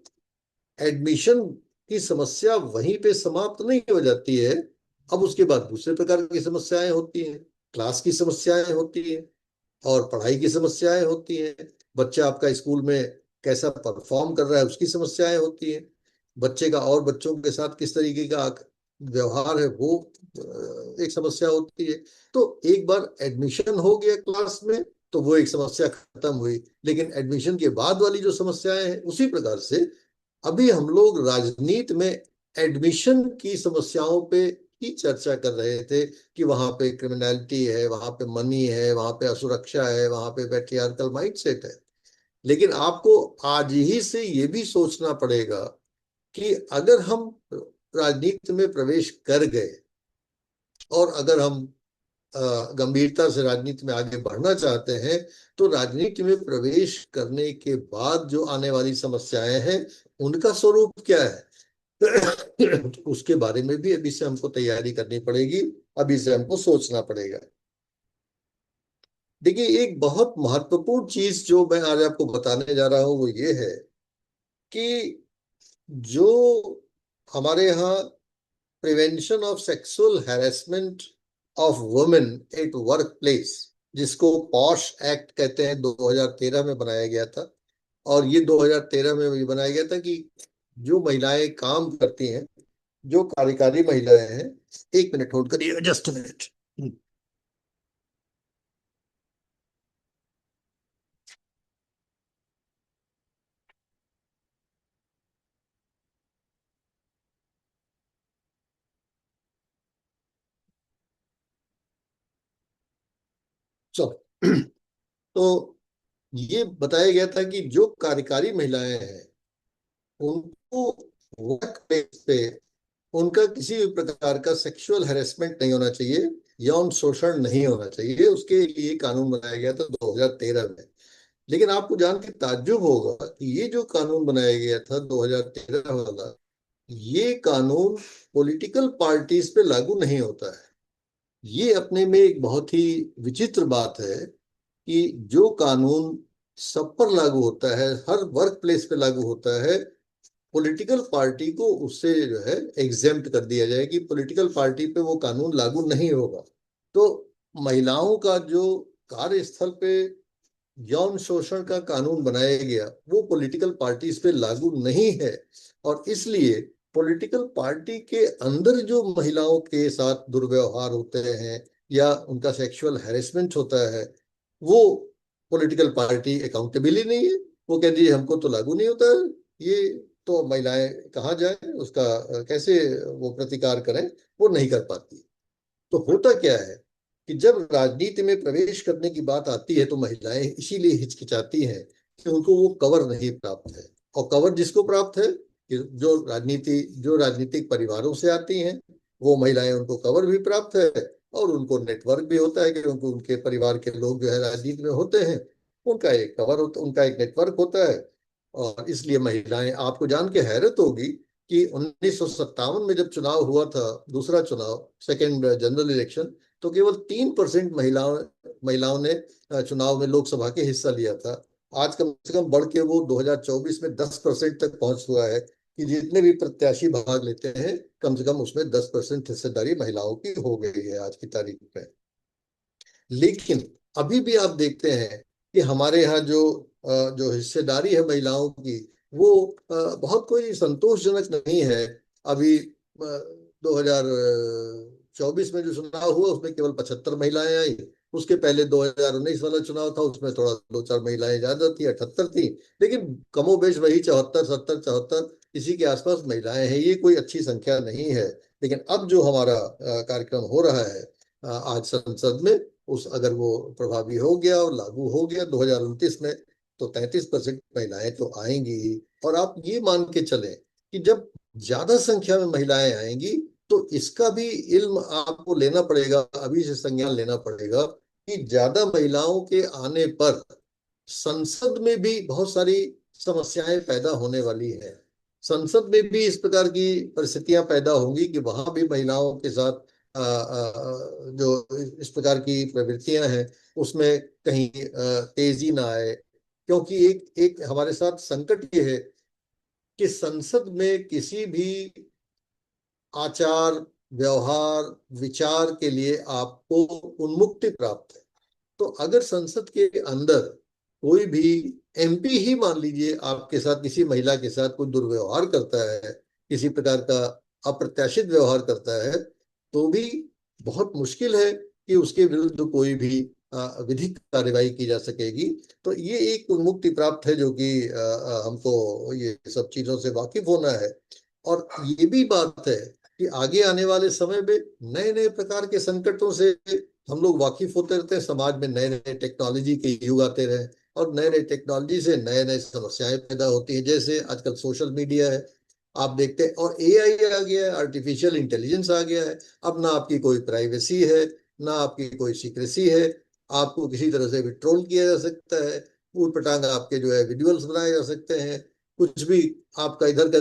एडमिशन की समस्या वहीं पे समाप्त नहीं हो जाती है। अब उसके बाद दूसरे प्रकार की समस्याएं होती हैं, क्लास की समस्याएं होती हैं, और पढ़ाई की समस्याएं होती हैं। बच्चा आपका स्कूल में कैसा परफॉर्म कर रहा है उसकी समस्याएं होती हैं। बच्चे का और बच्चों के साथ किस तरीके का व्यवहार है वो एक समस्या होती है। तो एक बार एडमिशन हो गया क्लास में तो वो एक समस्या खत्म हुई, लेकिन एडमिशन के बाद वाली जो समस्याएं हैं, उसी प्रकार से अभी हम लोग राजनीति में एडमिशन की समस्याओं पे ही चर्चा कर रहे थे कि वहां पे क्रिमिनलिटी है, वहां पे मनी है, वहां पे असुरक्षा है, वहां पे पैट्रियार्कल माइंडसेट है। लेकिन आपको आज ही से ये भी सोचना पड़ेगा कि अगर हम राजनीति में प्रवेश कर गए और अगर हम गंभीरता से राजनीति में आगे बढ़ना चाहते हैं, तो राजनीति में प्रवेश करने के बाद जो आने वाली समस्याएं हैं उनका स्वरूप क्या है उसके बारे में भी अभी से हमको तैयारी करनी पड़ेगी, अभी से हमको सोचना पड़ेगा। देखिए, एक बहुत महत्वपूर्ण चीज जो मैं आज आपको बताने जा रहा हूं वो ये है कि जो हमारे यहाँ prevention of sexual harassment of women at work place, जिसको पॉश एक्ट कहते हैं, 2013 में बनाया गया था। और ये 2013 में भी बनाया गया था कि जो महिलाएं काम करती हैं, जो कार्यकारी महिलाएं हैं, 1 मिनट होल्ड करिएगा, जस्ट मिनट। चलो तो ये बताया गया था कि जो कार्यकारी महिलाएं हैं उनको वर्क प्लेस पे उनका किसी भी प्रकार का सेक्सुअल हैरेसमेंट नहीं होना चाहिए, यौन शोषण नहीं होना चाहिए, उसके लिए कानून बनाया गया था 2013 में। लेकिन आपको जान के ताज्जुब होगा कि ये जो कानून बनाया गया था 2013 वाला, ये कानून पॉलिटिकल पार्टीज पे लागू नहीं होता है। ये अपने में एक बहुत ही विचित्र बात है कि जो कानून सब पर लागू होता है, हर वर्क प्लेस पे लागू होता है, पॉलिटिकल पार्टी को उससे जो है एग्जेम्प्ट कर दिया जाए कि पॉलिटिकल पार्टी पे वो कानून लागू नहीं होगा। तो महिलाओं का जो कार्यस्थल पे यौन शोषण का कानून बनाया गया वो पॉलिटिकल पार्टीज पे लागू नहीं है, और इसलिए पॉलिटिकल पार्टी के अंदर जो महिलाओं के साथ दुर्व्यवहार होते हैं या उनका सेक्सुअल हैरेसमेंट होता है, वो पॉलिटिकल पार्टी अकाउंटेबल ही नहीं है। वो कहती है हमको तो लागू नहीं होता है ये, तो महिलाएं कहाँ जाएं, उसका कैसे वो प्रतिकार करें, वो नहीं कर पाती। तो होता क्या है कि जब राजनीति में प्रवेश करने की बात आती है तो महिलाएं इसीलिए हिचकिचाती हैं कि उनको वो कवर नहीं प्राप्त है। और कवर जिसको प्राप्त है कि जो राजनीतिक परिवारों से आती हैं, वो महिलाएं, उनको कवर भी प्राप्त है, और उनको नेटवर्क भी होता है कि उनको उनके परिवार के लोग जो है राजनीति में होते हैं, उनका एक कवर होता, उनका एक नेटवर्क होता है। और इसलिए महिलाएं, आपको जान के हैरत होगी कि 1957 में जब चुनाव हुआ था, दूसरा चुनाव, सेकेंड जनरल इलेक्शन, तो केवल 3% महिलाओं महिलाओं ने चुनाव में लोकसभा के हिस्सा लिया था। आज कम से कम बढ़ के वो 2024 में 10% तक पहुंच हुआ है कि जितने भी प्रत्याशी भाग लेते हैं, कम से कम उसमें 10% हिस्सेदारी महिलाओं की हो गई है आज की तारीख में। लेकिन अभी भी आप देखते हैं कि हमारे यहाँ जो हिस्सेदारी है महिलाओं की, वो बहुत कोई संतोषजनक नहीं है। अभी 2024 में जो चुनाव हुआ उसमें केवल 75 महिलाएं आई। उसके पहले 2019 वाला चुनाव था, उसमें थोड़ा 2-4 महिलाएं ज्यादा थी, 78 थी। लेकिन कमोबेश वही 74, 70, 74 इसी के आसपास महिलाएं हैं। ये कोई अच्छी संख्या नहीं है। लेकिन अब जो हमारा कार्यक्रम हो रहा है आज संसद में, उस अगर वो प्रभावी हो गया और लागू हो गया 2029 में, तो 33% महिलाएं तो आएंगी ही। और आप ये मान के चलें कि जब ज्यादा संख्या में महिलाएं आएंगी तो इसका भी इल्म आपको लेना पड़ेगा, अभी से संज्ञान लेना पड़ेगा कि ज्यादा महिलाओं के आने पर संसद में भी बहुत सारी समस्याएं पैदा होने वाली है। संसद में भी इस प्रकार की परिस्थितियां पैदा होंगी कि वहां भी महिलाओं के साथ जो इस प्रकार की प्रवृत्तियां हैं उसमें कहीं तेजी ना आए। क्योंकि एक एक हमारे साथ संकट ये है कि संसद में किसी भी आचार, व्यवहार, विचार के लिए आपको उन्मुक्ति प्राप्त है। तो अगर संसद के अंदर कोई भी एमपी ही मान लीजिए आपके साथ, किसी महिला के साथ कोई दुर्व्यवहार करता है, किसी प्रकार का अप्रत्याशित व्यवहार करता है, तो भी बहुत मुश्किल है कि उसके विरुद्ध कोई भी विधिक कार्रवाई की जा सकेगी। तो ये एक उन्मुक्ति प्राप्त है जो कि हमको ये सब चीजों से वाकिफ होना है। और ये भी बात है कि आगे आने वाले समय में नए नए प्रकार के संकटों से हम लोग वाकिफ होते रहते हैं। समाज में नए नए टेक्नोलॉजी के युग आते रहे, और नए नए टेक्नोलॉजी से नए नए समस्याएं पैदा होती हैं। जैसे आजकल सोशल मीडिया है, आप देखते हैं, और एआई आ गया है, आर्टिफिशियल इंटेलिजेंस आ गया है। अब ना आपकी कोई प्राइवेसी है, ना आपकी कोई सीक्रेसी है। आपको किसी तरह से भी ट्रोल किया जा सकता है, ऊट पटांग आपके जो है विजुअल्स बनाए जा सकते हैं। कुछ भी आपका इधर का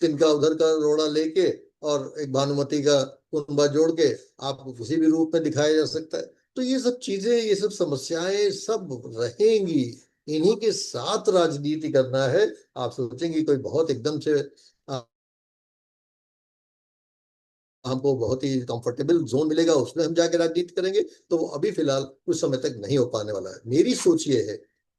तिनका उधर का रोड़ा लेके और एक भानुमति का कुनबा जोड़ के आपको किसी भी रूप में दिखाया जा सकता है। तो ये सब चीजें, ये सब समस्याएं सब रहेंगी। इन्हीं के साथ राजनीति करना है। आप सोचेंगे कोई बहुत एकदम से हमको बहुत ही कंफर्टेबल जोन मिलेगा, उसमें हम जाके राजनीति करेंगे, तो वो अभी फिलहाल कुछ समय तक नहीं हो पाने वाला है। मेरी सोच ये है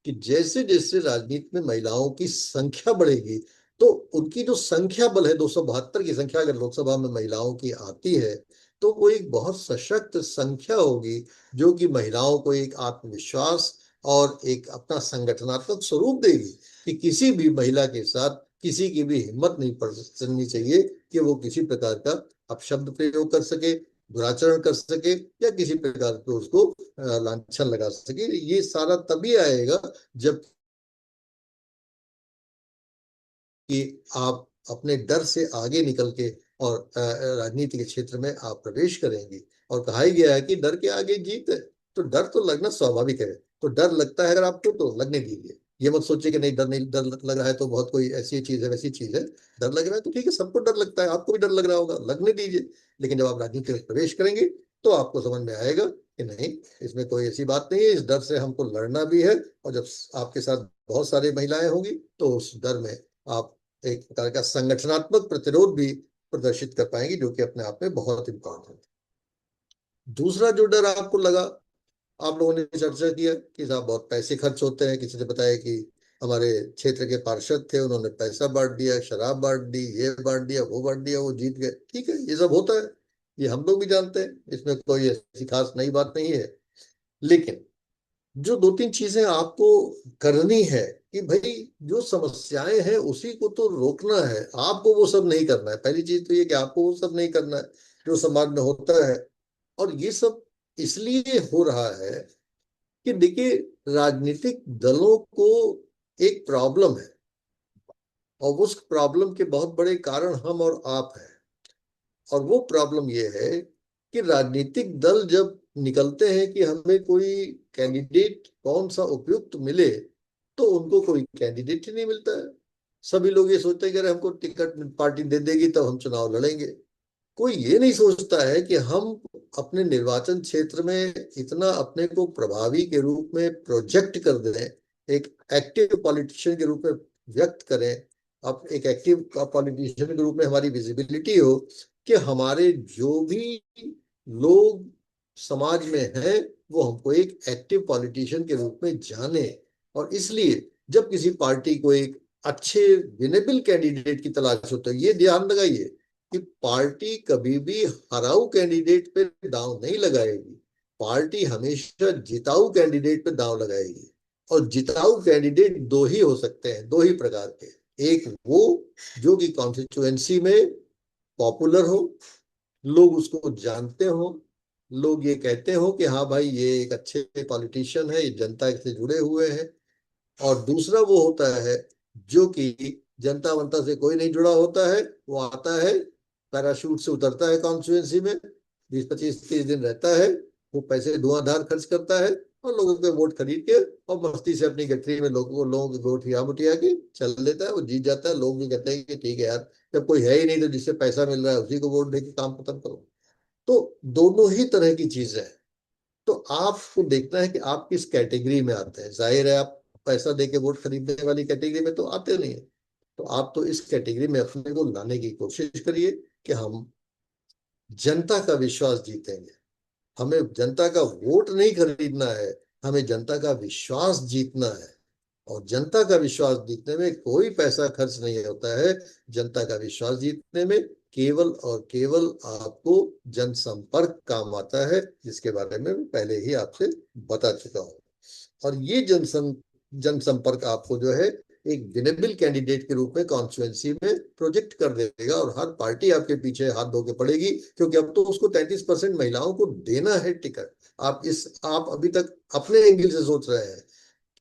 कि जैसे जैसे राजनीति में महिलाओं की संख्या बढ़ेगी, तो उनकी जो संख्या बल है, 272 की संख्या अगर लोकसभा में महिलाओं की आती है, तो वो एक बहुत सशक्त संख्या होगी जो कि महिलाओं को एक आत्मविश्वास और एक अपना संगठनात्मक स्वरूप देगी कि किसी भी महिला के साथ किसी की भी हिम्मत नहीं पड़नी चाहिए कि वो किसी प्रकार का अपशब्द प्रयोग कर सके, दुराचरण कर सके, या किसी प्रकार के उसको लांछन लगा सके। ये सारा तभी आएगा जब कि आप अपने डर से आगे निकल के और राजनीति के क्षेत्र में आप प्रवेश करेंगे। और कहा ही गया है कि डर के आगे जीत है। तो डर तो लगना स्वाभाविक है। तो डर लगता है अगर आपको, तो लगने दीजिए। ये मत सोचिए कि नहीं, डर नहीं, डर लग रहा है तो बहुत कोई ऐसी चीज है, वैसी चीज है। डर लग रहा है तो ठीक है, सबको डर लगता है, आपको भी डर लग रहा होगा, लगने दीजिए। लेकिन जब आप राजनीति में प्रवेश करेंगे तो आपको समझ में आएगा कि नहीं, इसमें कोई ऐसी बात नहीं है, इस डर से हमको लड़ना भी है। और जब आपके साथ बहुत सारी महिलाएं होंगी तो उस डर में आप एक प्रकार का संगठनात्मक प्रतिरोध भी प्रदर्शित कर पाएंगे, जो कि अपने आप में बहुत इंपॉर्टेंट है। दूसरा जो डर आपको लगा, आप लोगों ने चर्चा किया कि साहब बहुत पैसे खर्च होते हैं, किसी ने बताया कि हमारे क्षेत्र के पार्षद थे, उन्होंने पैसा बांट दिया, शराब बांट दी, ये बांट दिया, वो बांट दिया, वो जीत गए। ठीक है, ये सब होता है, ये हम लोग भी जानते हैं, इसमें कोई ऐसी खास नई बात नहीं है। लेकिन जो दो तीन चीजें आपको करनी है कि भाई जो समस्याएं हैं उसी को तो रोकना है, आपको वो सब नहीं करना है। पहली चीज तो ये कि आपको वो सब नहीं करना है जो समाज में होता है। और ये सब इसलिए हो रहा है कि देखिए, राजनीतिक दलों को एक प्रॉब्लम है, और उस प्रॉब्लम के बहुत बड़े कारण हम और आप हैं। और वो प्रॉब्लम ये है कि राजनीतिक दल जब निकलते हैं कि हमें कोई कैंडिडेट कौन सा उपयुक्त मिले, तो उनको कोई कैंडिडेट ही नहीं मिलता है। सभी लोग ये सोचते हैं कि अरे हमको टिकट पार्टी दे देगी तब हम चुनाव लड़ेंगे। कोई ये नहीं सोचता है कि हम अपने निर्वाचन क्षेत्र में इतना अपने को प्रभावी के रूप में प्रोजेक्ट कर दें, एक एक्टिव पॉलिटिशियन के रूप में व्यक्त करें, अब एक एक्टिव पॉलिटिशियन के रूप में हमारी विजिबिलिटी हो, कि हमारे जो भी लोग समाज में हैं वो हमको एक एक्टिव पॉलिटिशियन के रूप में जाने। और इसलिए जब किसी पार्टी को एक अच्छे विनेबल कैंडिडेट की तलाश होती है, ये ध्यान लगाइए कि पार्टी कभी भी हराऊ कैंडिडेट पे दांव नहीं लगाएगी, पार्टी हमेशा जिताऊ कैंडिडेट पे दांव लगाएगी। और जिताऊ कैंडिडेट दो ही हो सकते हैं, दो ही प्रकार के। एक वो जो कि कॉन्स्टिट्यूएंसी में पॉपुलर हो, लोग उसको जानते हो, लोग ये कहते हो कि हाँ भाई ये एक अच्छे पॉलिटिशियन है, ये जनता से जुड़े हुए हैं। और दूसरा वो होता है जो कि जनता वंता से कोई नहीं जुड़ा होता है, वो आता है, पैराशूट से उतरता है कॉन्स्टिट्यूएंसी में, 20 25 30 दिन रहता है, वो पैसे धुआंधार खर्च करता है, और लोगों के वोट खरीद के और मस्ती से अपनी गठरी में लोगों के वोट हिया मुठिया के चल लेता है, वो जीत जाता है। लोग भी कहते हैं कि ठीक है यार, जब कोई है ही नहीं तो जिससे पैसा मिल रहा है उसी को वोट देके काम खत्म करो। तो दोनों ही तरह की चीजें हैं। तो आपको देखना है कि आप किस कैटेगरी में आते हैं। जाहिर है आप पैसा दे के वोट खरीदने वाली कैटेगरी में तो आते नहीं है, तो आप तो इस कैटेगरी में अपने को लाने की कोशिश करिए कि हम जनता का विश्वास जीतेंगे। हमें जनता का वोट नहीं खरीदना है, हमें जनता का विश्वास जीतना है। और जनता का विश्वास जीतने में कोई पैसा खर्च नहीं होता है। जनता का विश्वास जीतने में केवल और केवल आपको जनसंपर्क काम आता है, जिसके बारे में मैं पहले ही आपसे बता चुका हूँ। और ये जनसंपर्क आपको जो है एक विनेबल कैंडिडेट के रूप में कॉन्स्टिट्यूएंसी में प्रोजेक्ट कर देगा, और हर पार्टी आपके पीछे हाथ धो के पड़ेगी, क्योंकि अब तो उसको 33% महिलाओं को देना है टिकट। आप अभी तक अपने एंगल से सोच रहे हैं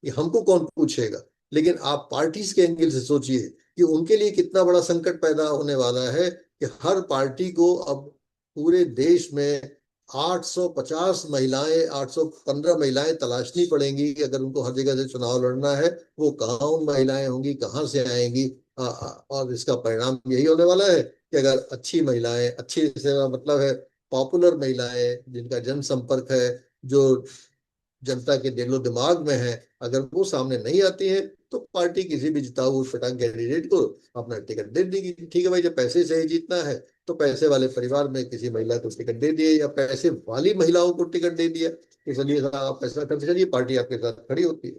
कि हमको कौन पूछेगा, लेकिन आप पार्टीज के एंगल से सोचिए कि उनके लिए कितना बड़ा संकट पैदा होने वाला है कि हर पार्टी को अब पूरे देश में 850 महिलाएं, 815 महिलाएं तलाशनी पड़ेंगी कि अगर उनको हर जगह से चुनाव लड़ना है, वो कहाँ उन महिलाएं होंगी, कहाँ से आएंगी। और इसका परिणाम यही होने वाला है कि अगर अच्छी महिलाएं, अच्छी से मतलब है पॉपुलर महिलाएं जिनका जनसंपर्क है, जो जनता के दिलो दिमाग में है, अगर वो सामने नहीं आती है तो पार्टी किसी भी जिता हुए फटाक कैंडिडेट को अपना टिकट दे देगी। ठीक है भाई, जब पैसे से ही जीतना है तो पैसे वाले परिवार में किसी महिला को टिकट दे दिए, या पैसे वाली महिलाओं को टिकट दे दिया कि चलिए साहब आप पैसा खर्च करिए, पार्टी आपके साथ खड़ी होती है।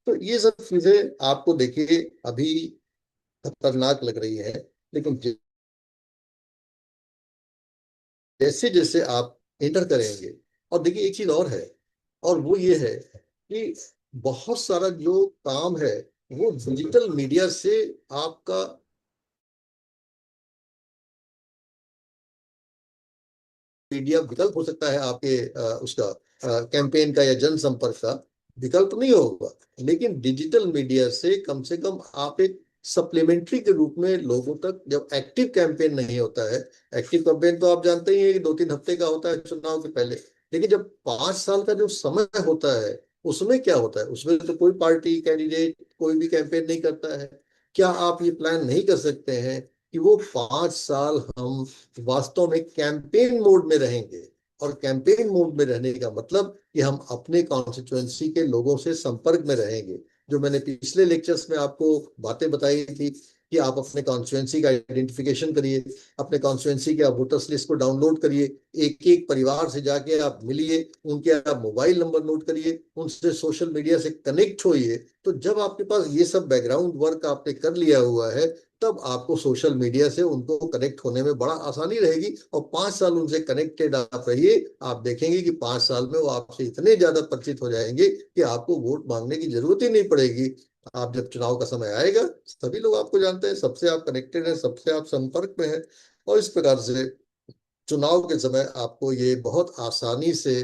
तो ये सब चीजें आपको देखिए अभी खतरनाक लग रही है, लेकिन जैसे जैसे आप इंटर करेंगे, और देखिए एक चीज और है, और वो ये है कि बहुत सारा जो काम है वो डिजिटल मीडिया से आपका मीडिया विकल्प हो सकता है आपके उसका कैंपेन का या जनसंपर्क का विकल्प नहीं होगा, लेकिन डिजिटल मीडिया से कम आप एक सप्लीमेंट्री के रूप में लोगों तक, जब एक्टिव कैंपेन नहीं होता है, एक्टिव कैंपेन तो आप जानते ही हैं कि 2 3 हफ्ते का होता है चुनाव के पहले, लेकिन जब 5 साल का जो समय होता है उसमें क्या होता है, उसमें तो कोई पार्टी कैंडिडेट कोई भी कैंपेन नहीं करता है। क्या आप ये प्लान नहीं कर सकते हैं कि वो 5 साल हम वास्तव में कैंपेन मोड में रहेंगे, और कैंपेन मोड में रहने का मतलब कि हम अपने कॉन्स्टिट्यूएंसी के लोगों से संपर्क में रहेंगे। जो मैंने पिछले लेक्चर्स में आपको बातें बताई थी कि आप अपने कॉन्स्टिट्यूएंसी का आइडेंटिफिकेशन करिए, अपने कॉन्स्टिट्यूएंसी के आप वोटर्स लिस्ट को डाउनलोड करिए, एक एक परिवार से जाके आप मिलिए, उनके आप मोबाइल नंबर नोट करिए, उनसे सोशल मीडिया से कनेक्ट होइए। तो जब आपके पास ये सब बैकग्राउंड वर्क आपने कर लिया हुआ है, तब आपको सोशल मीडिया से उनको कनेक्ट होने में बड़ा आसानी रहेगी। और 5 साल उनसे कनेक्टेड आप रहिए, आप देखेंगे कि 5 साल में वो आपसे इतने ज्यादा परिचित हो जाएंगे कि आपको वोट मांगने की जरूरत ही नहीं पड़ेगी। आप जब चुनाव का समय आएगा, सभी लोग आपको जानते हैं, सबसे आप कनेक्टेड हैं, सबसे आप संपर्क में हैं। और इस प्रकार से चुनाव के समय आपको ये बहुत आसानी से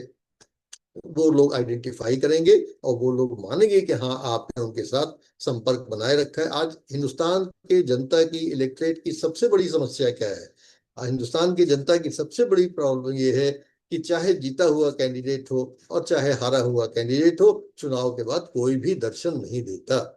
वो लोग आइडेंटिफाई करेंगे और वो लोग मानेंगे कि हाँ, आपने उनके साथ संपर्क बनाए रखा है। आज हिंदुस्तान के जनता की, इलेक्ट्रेट की सबसे बड़ी समस्या क्या है? हिंदुस्तान की जनता की सबसे बड़ी प्रॉब्लम ये है कि चाहे जीता हुआ कैंडिडेट हो और चाहे हारा हुआ कैंडिडेट हो, चुनाव के बाद कोई भी दर्शन नहीं देता।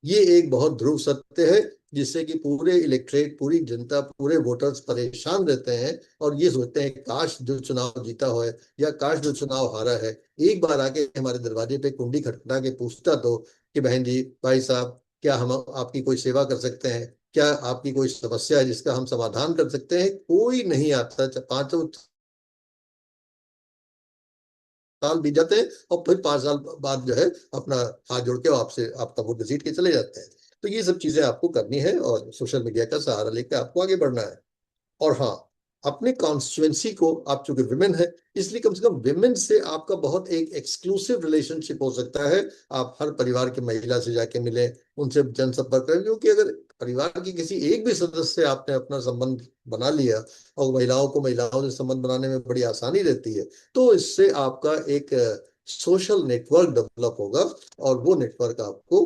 ये एक बहुत ध्रुव सत्य है, जिससे कि पूरे इलेक्ट्रेट, पूरी जनता, पूरे वोटर्स परेशान रहते हैं और ये सोचते हैं काश जो चुनाव जीता हो या काश जो चुनाव हारा है एक बार आके हमारे दरवाजे पे कुंडी खटखटा के पूछता तो कि बहन जी, भाई साहब, क्या हम आपकी कोई सेवा कर सकते हैं? क्या आपकी कोई समस्या है जिसका हम समाधान कर सकते हैं? कोई नहीं आता। 5 साल बीत जाते हैं और फिर 5 साल बाद जो है अपना हाथ जोड़ के आपसे आपका वोट घसीट के चले जाते हैं। तो ये सब चीजें आपको करनी है और सोशल मीडिया का सहारा लेकर आपको आगे बढ़ना है। और हाँ, अपने कॉन्स्टिट्युएंसी को, आप चूंकि विमेन है इसलिए कम से कम विमेन से आपका बहुत एक एक्सक्लूसिव रिलेशनशिप हो सकता है। आप हर परिवार की महिला से जाके मिलें, उनसे जनसंपर्क करें, क्योंकि अगर परिवार की किसी एक भी सदस्य से आपने अपना संबंध बना लिया, और महिलाओं को महिलाओं से संबंध बनाने में बड़ी आसानी रहती है, तो इससे आपका एक सोशल नेटवर्क डेवलप होगा और वो नेटवर्क आपको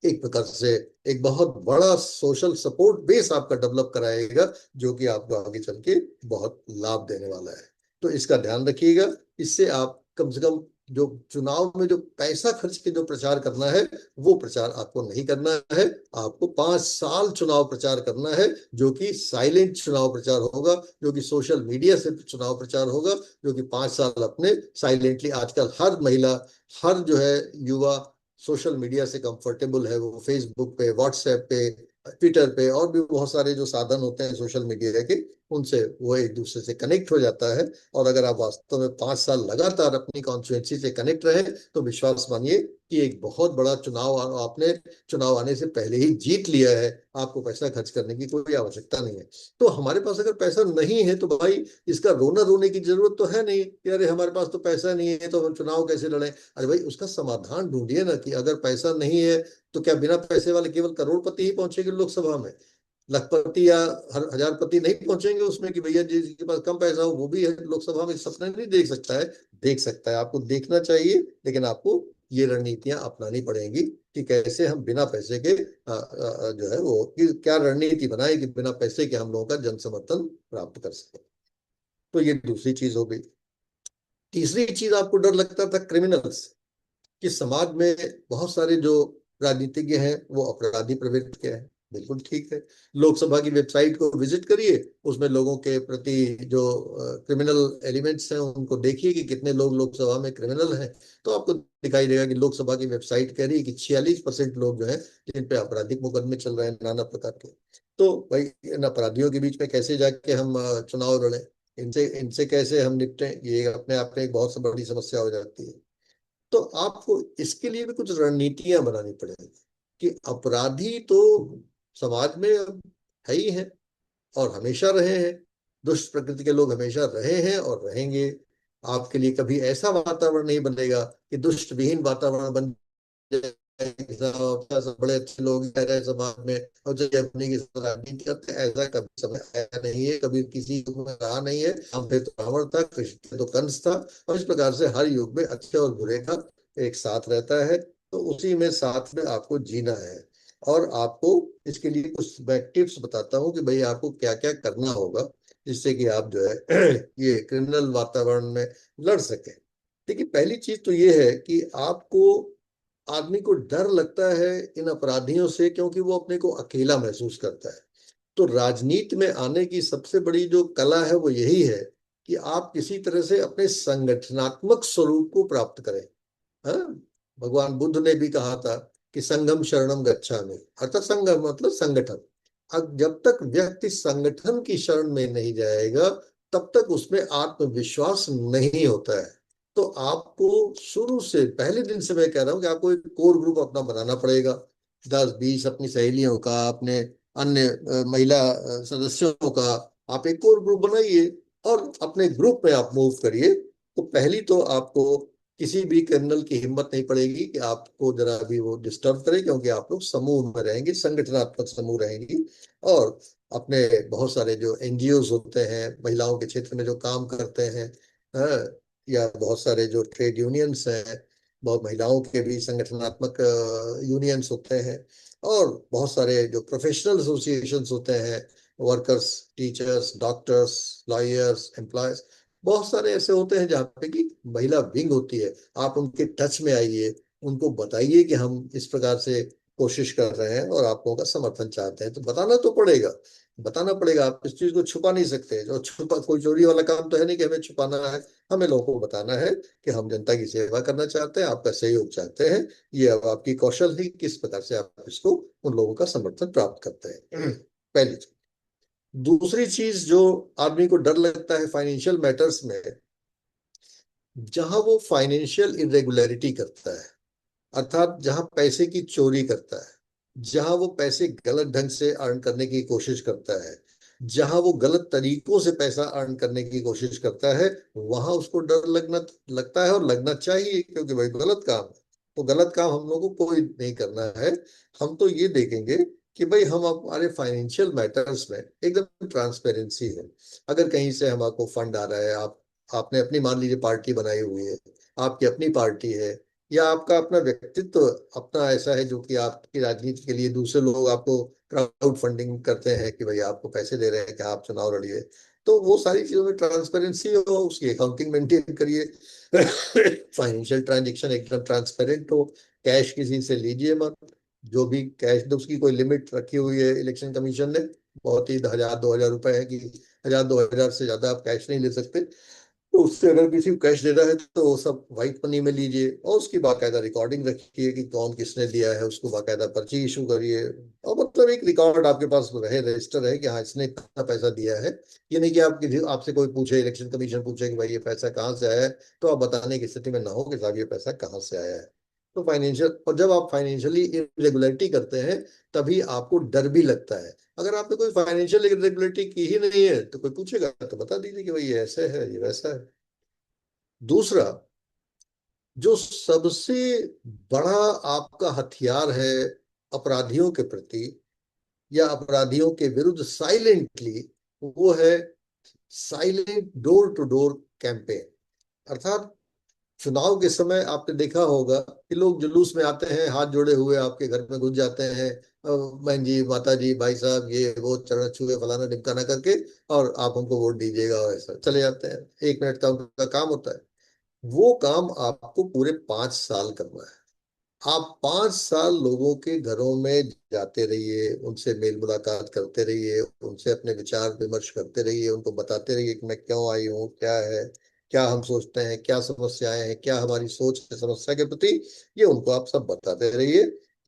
एक प्रकार से एक बहुत बड़ा सोशल सपोर्ट बेस आपका डेवलप कराएगा, जो कि आपको आगे चल के बहुत लाभ देने वाला है। तो इसका ध्यान रखिएगा। इससे आप कम से कम जो चुनाव में जो पैसा खर्च के जो प्रचार करना है, वो प्रचार आपको नहीं करना है। आपको 5 साल चुनाव प्रचार करना है, जो कि साइलेंट चुनाव प्रचार होगा, जो कि सोशल मीडिया से चुनाव प्रचार होगा, जो कि 5 साल अपने साइलेंटली, आजकल हर महिला, हर जो है युवा सोशल मीडिया से कंफर्टेबल है। वो फेसबुक पे, व्हाट्सएप पे, ट्विटर पे और भी बहुत सारे जो साधन होते हैं सोशल मीडिया के, उनसे वो एक दूसरे से कनेक्ट हो जाता है। और अगर आप वास्तव में 5 साल लगातार अपनी कॉन्स्टिट्यूएंसी से कनेक्ट रहे, तो विश्वास मानिए कि एक बहुत बड़ा चुनाव आपने चुनाव आने से पहले ही जीत लिया है। आपको पैसा खर्च करने की कोई आवश्यकता नहीं है। तो हमारे पास अगर पैसा नहीं है तो भाई इसका रोने की जरूरत तो है नहीं कि अरे हमारे पास तो पैसा नहीं है तो हम चुनाव कैसे लड़ें। अरे भाई, उसका समाधान ढूंढिए ना, कि अगर पैसा नहीं है तो क्या बिना पैसे वाले केवल करोड़पति ही पहुंचेंगे लोकसभा में? लखपति या हजारपति नहीं पहुंचेंगे उसमें कि भैया जिसके पास कम पैसा हो वो भी लोकसभा में सपने नहीं देख सकता है? देख सकता है, आपको देखना चाहिए। लेकिन आपको ये रणनीतियां अपनानी पड़ेंगी कि कैसे हम बिना पैसे के जो है वो क्या रणनीति बनाए कि बिना पैसे के हम लोगों का जन समर्थन प्राप्त कर सके। तो ये दूसरी चीज हो गई। तीसरी चीज, आपको डर लगता था क्रिमिनल्स, कि समाज में बहुत सारे जो राजनीतिज्ञ हैं वो अपराधी प्रवृत्ति के हैं। बिल्कुल ठीक है। लोकसभा की वेबसाइट को विजिट करिए, उसमें लोगों के प्रति जो क्रिमिनल एलिमेंट्स हैं उनको देखिए कि कितने लोग लोकसभा में क्रिमिनल हैं। तो आपको दिखाई देगा कि लोकसभा की वेबसाइट कह रही है कि 46% लोग जो हैं जिन पे आपराधिक मुकदमे चल रहे हैं नाना प्रकार के। तो भाई, इन अपराधियों के बीच में कैसे जाके हम चुनाव लड़ें, इनसे इनसे कैसे हम निपटें, ये अपने आप में एक बहुत बड़ी समस्या हो जाती है। तो आपको इसके लिए भी कुछ रणनीतियां बनानी पड़ेगी कि अपराधी तो समाज में अब है ही है और हमेशा रहे हैं। दुष्ट प्रकृति के लोग हमेशा रहे हैं और रहेंगे। आपके लिए कभी ऐसा वातावरण नहीं बनेगा कि दुष्ट विहीन वातावरण बन जाए, सब बड़े अच्छे लोग रह रहे समाज में और जो अपनी की राजनीति करते हैं। ऐसा कभी समय आया नहीं है, कभी किसी युग में रहा नहीं है। हम पे तो रावण था, कृष्ण पे तो कंस था। और इस प्रकार से हर युग में अच्छे और बुरे का एक साथ रहता है। तो उसी में साथ में आपको जीना है। और आपको इसके लिए कुछ मैं टिप्स बताता हूँ कि भाई आपको क्या क्या करना होगा, जिससे कि आप जो है ये क्रिमिनल वातावरण में लड़ सके। देखिए, पहली चीज तो ये है कि आपको, आदमी को डर लगता है इन अपराधियों से क्योंकि वो अपने को अकेला महसूस करता है। तो राजनीति में आने की सबसे बड़ी जो कला है वो यही है कि आप किसी तरह से अपने संगठनात्मक स्वरूप को प्राप्त करें। हाँ, भगवान बुद्ध ने भी कहा था कि संगम शरणम गच्छामि, अर्थात संगम मतलब संगठन। अब जब तक व्यक्ति संगठन की शरण में नहीं जाएगा तब तक उसमें आत्मविश्वास नहीं होता है। तो आपको शुरू से पहले दिन से मैं कह रहा हूं कि आपको एक कोर ग्रुप अपना बनाना पड़ेगा। 10-20 अपनी सहेलियों का, अपने अन्य महिला सदस्यों का आप एक कोर ग्रुप बनाइए और अपने ग्रुप में आप मूव करिए। तो पहली तो आपको किसी भी क्रिमिनल की हिम्मत नहीं पड़ेगी कि आपको जरा भी वो डिस्टर्ब करे, क्योंकि आप लोग समूह में रहेंगे, संगठनात्मक समूह रहेंगी। और अपने बहुत सारे जो एनजीओज होते हैं महिलाओं के क्षेत्र में जो काम करते हैं, या बहुत सारे जो ट्रेड यूनियंस हैं, बहुत महिलाओं के भी संगठनात्मक यूनियंस होते हैं, और बहुत सारे जो प्रोफेशनल एसोसिएशंस होते हैं, workers, teachers, doctors, lawyers, employees, बहुत सारे ऐसे होते हैं जहाँ पे कि महिला विंग होती है। आप उनके टच में आइए, उनको बताइए कि हम इस प्रकार से कोशिश कर रहे हैं और आप लोगों का समर्थन चाहते हैं। तो बताना तो पड़ेगा, बताना पड़ेगा, आप इस चीज को छुपा नहीं सकते। जो छुपा, कोई चोरी वाला काम तो है नहीं कि हमें छुपाना है। हमें लोगों को बताना है कि हम जनता की सेवा करना चाहते हैं, आपका सहयोग चाहते हैं। ये अब आपकी कौशल है, किस प्रकार से आप इसको, उन लोगों का समर्थन प्राप्त करते हैं। पहली चीज। दूसरी चीज जो आदमी को डर लगता है फाइनेंशियल मैटर्स में, जहां वो फाइनेंशियल इरेगुलरिटी करता है, अर्थात जहां पैसे की चोरी करता है, जहां वो पैसे गलत ढंग से अर्न करने की कोशिश करता है, जहां वो गलत तरीकों से पैसा अर्न करने की कोशिश करता है, वहां उसको डर लगता है, और लगना चाहिए, क्योंकि भाई गलत काम है। तो गलत काम हम लोगों को कोई नहीं करना है। हम तो ये देखेंगे कि भाई हम हमारे फाइनेंशियल मैटर्स में एकदम ट्रांसपेरेंसी है। अगर कहीं से हमको फंड आ रहा है, आपने अपनी मान लीजिए पार्टी बनाई हुई है, आपकी अपनी पार्टी है, या आपका अपना व्यक्तित्व अपना ऐसा है जो कि आपकी राजनीति के लिए दूसरे लोग आपको क्राउड फंडिंग करते हैं कि भाई आपको पैसे दे रहे हैं कि आप चुनाव लड़िए, तो वो सारी चीजों में ट्रांसपेरेंसी हो, उसकी अकाउंटिंग मेंटेन करिए। फाइनेंशियल ट्रांजेक्शन एकदम ट्रांसपेरेंट हो। कैश किसी से लीजिए मत। जो भी कैश दो उसकी कोई लिमिट रखी हुई है इलेक्शन कमीशन ने, बहुत ही 1000-2000 रुपए है कि 1000-2000 से ज्यादा आप कैश नहीं ले सकते। तो उससे अगर किसी को कैश देना है तो वो सब व्हाइट मनी में लीजिए, और उसकी बाकायदा रिकॉर्डिंग रखिए कि कौन किसने दिया है, उसको बाकायदा पर्ची इशू करिए। और मतलब एक रिकॉर्ड आपके पास रहे, रजिस्टर है कि हाँ इसने इतना पैसा दिया है। ये नहीं कि आपसे कोई पूछे, इलेक्शन कमीशन पूछे कि भाई ये पैसा कहाँ से आया है, तो आप बताने की स्थिति में ना हो कि साहब ये पैसा कहाँ से आया है। तो फाइनेंशियल, और जब आप फाइनेंशियली इरेगुलरिटी करते हैं तभी आपको डर भी लगता है। अगर आपने कोई फाइनेंशियल इरेगुलरिटी की ही नहीं है तो कोई पूछेगा तो बता दीजिए कि भाई ये ऐसे है, ये वैसा है। दूसरा, जो सबसे बड़ा आपका हथियार है अपराधियों के प्रति या अपराधियों के विरुद्ध साइलेंटली, वो है silent door to door campaign. अर्थात चुनाव के समय आपने देखा होगा कि लोग जुलूस में आते हैं, हाथ जोड़े हुए आपके घर में घुस जाते हैं, बहन जी, माता जी, भाई साहब, ये वो चरण छुए फलाना ढिमकाना करके, और आप हमको वोट दीजिएगा, और ऐसा चले जाते हैं। 1 मिनट का उनका काम होता है। वो काम आपको पूरे 5 साल करना है। आप 5 साल लोगों के घरों में जाते रहिए, उनसे मेल मुलाकात करते रहिए, उनसे अपने विचार विमर्श करते रहिए, उनको बताते रहिए कि मैं क्यों आई हूँ, क्या है, क्या हम सोचते हैं, क्या समस्याएं हैं, क्या हमारी सोच है समस्या के प्रति, ये उनको आप सब बताते रहिए।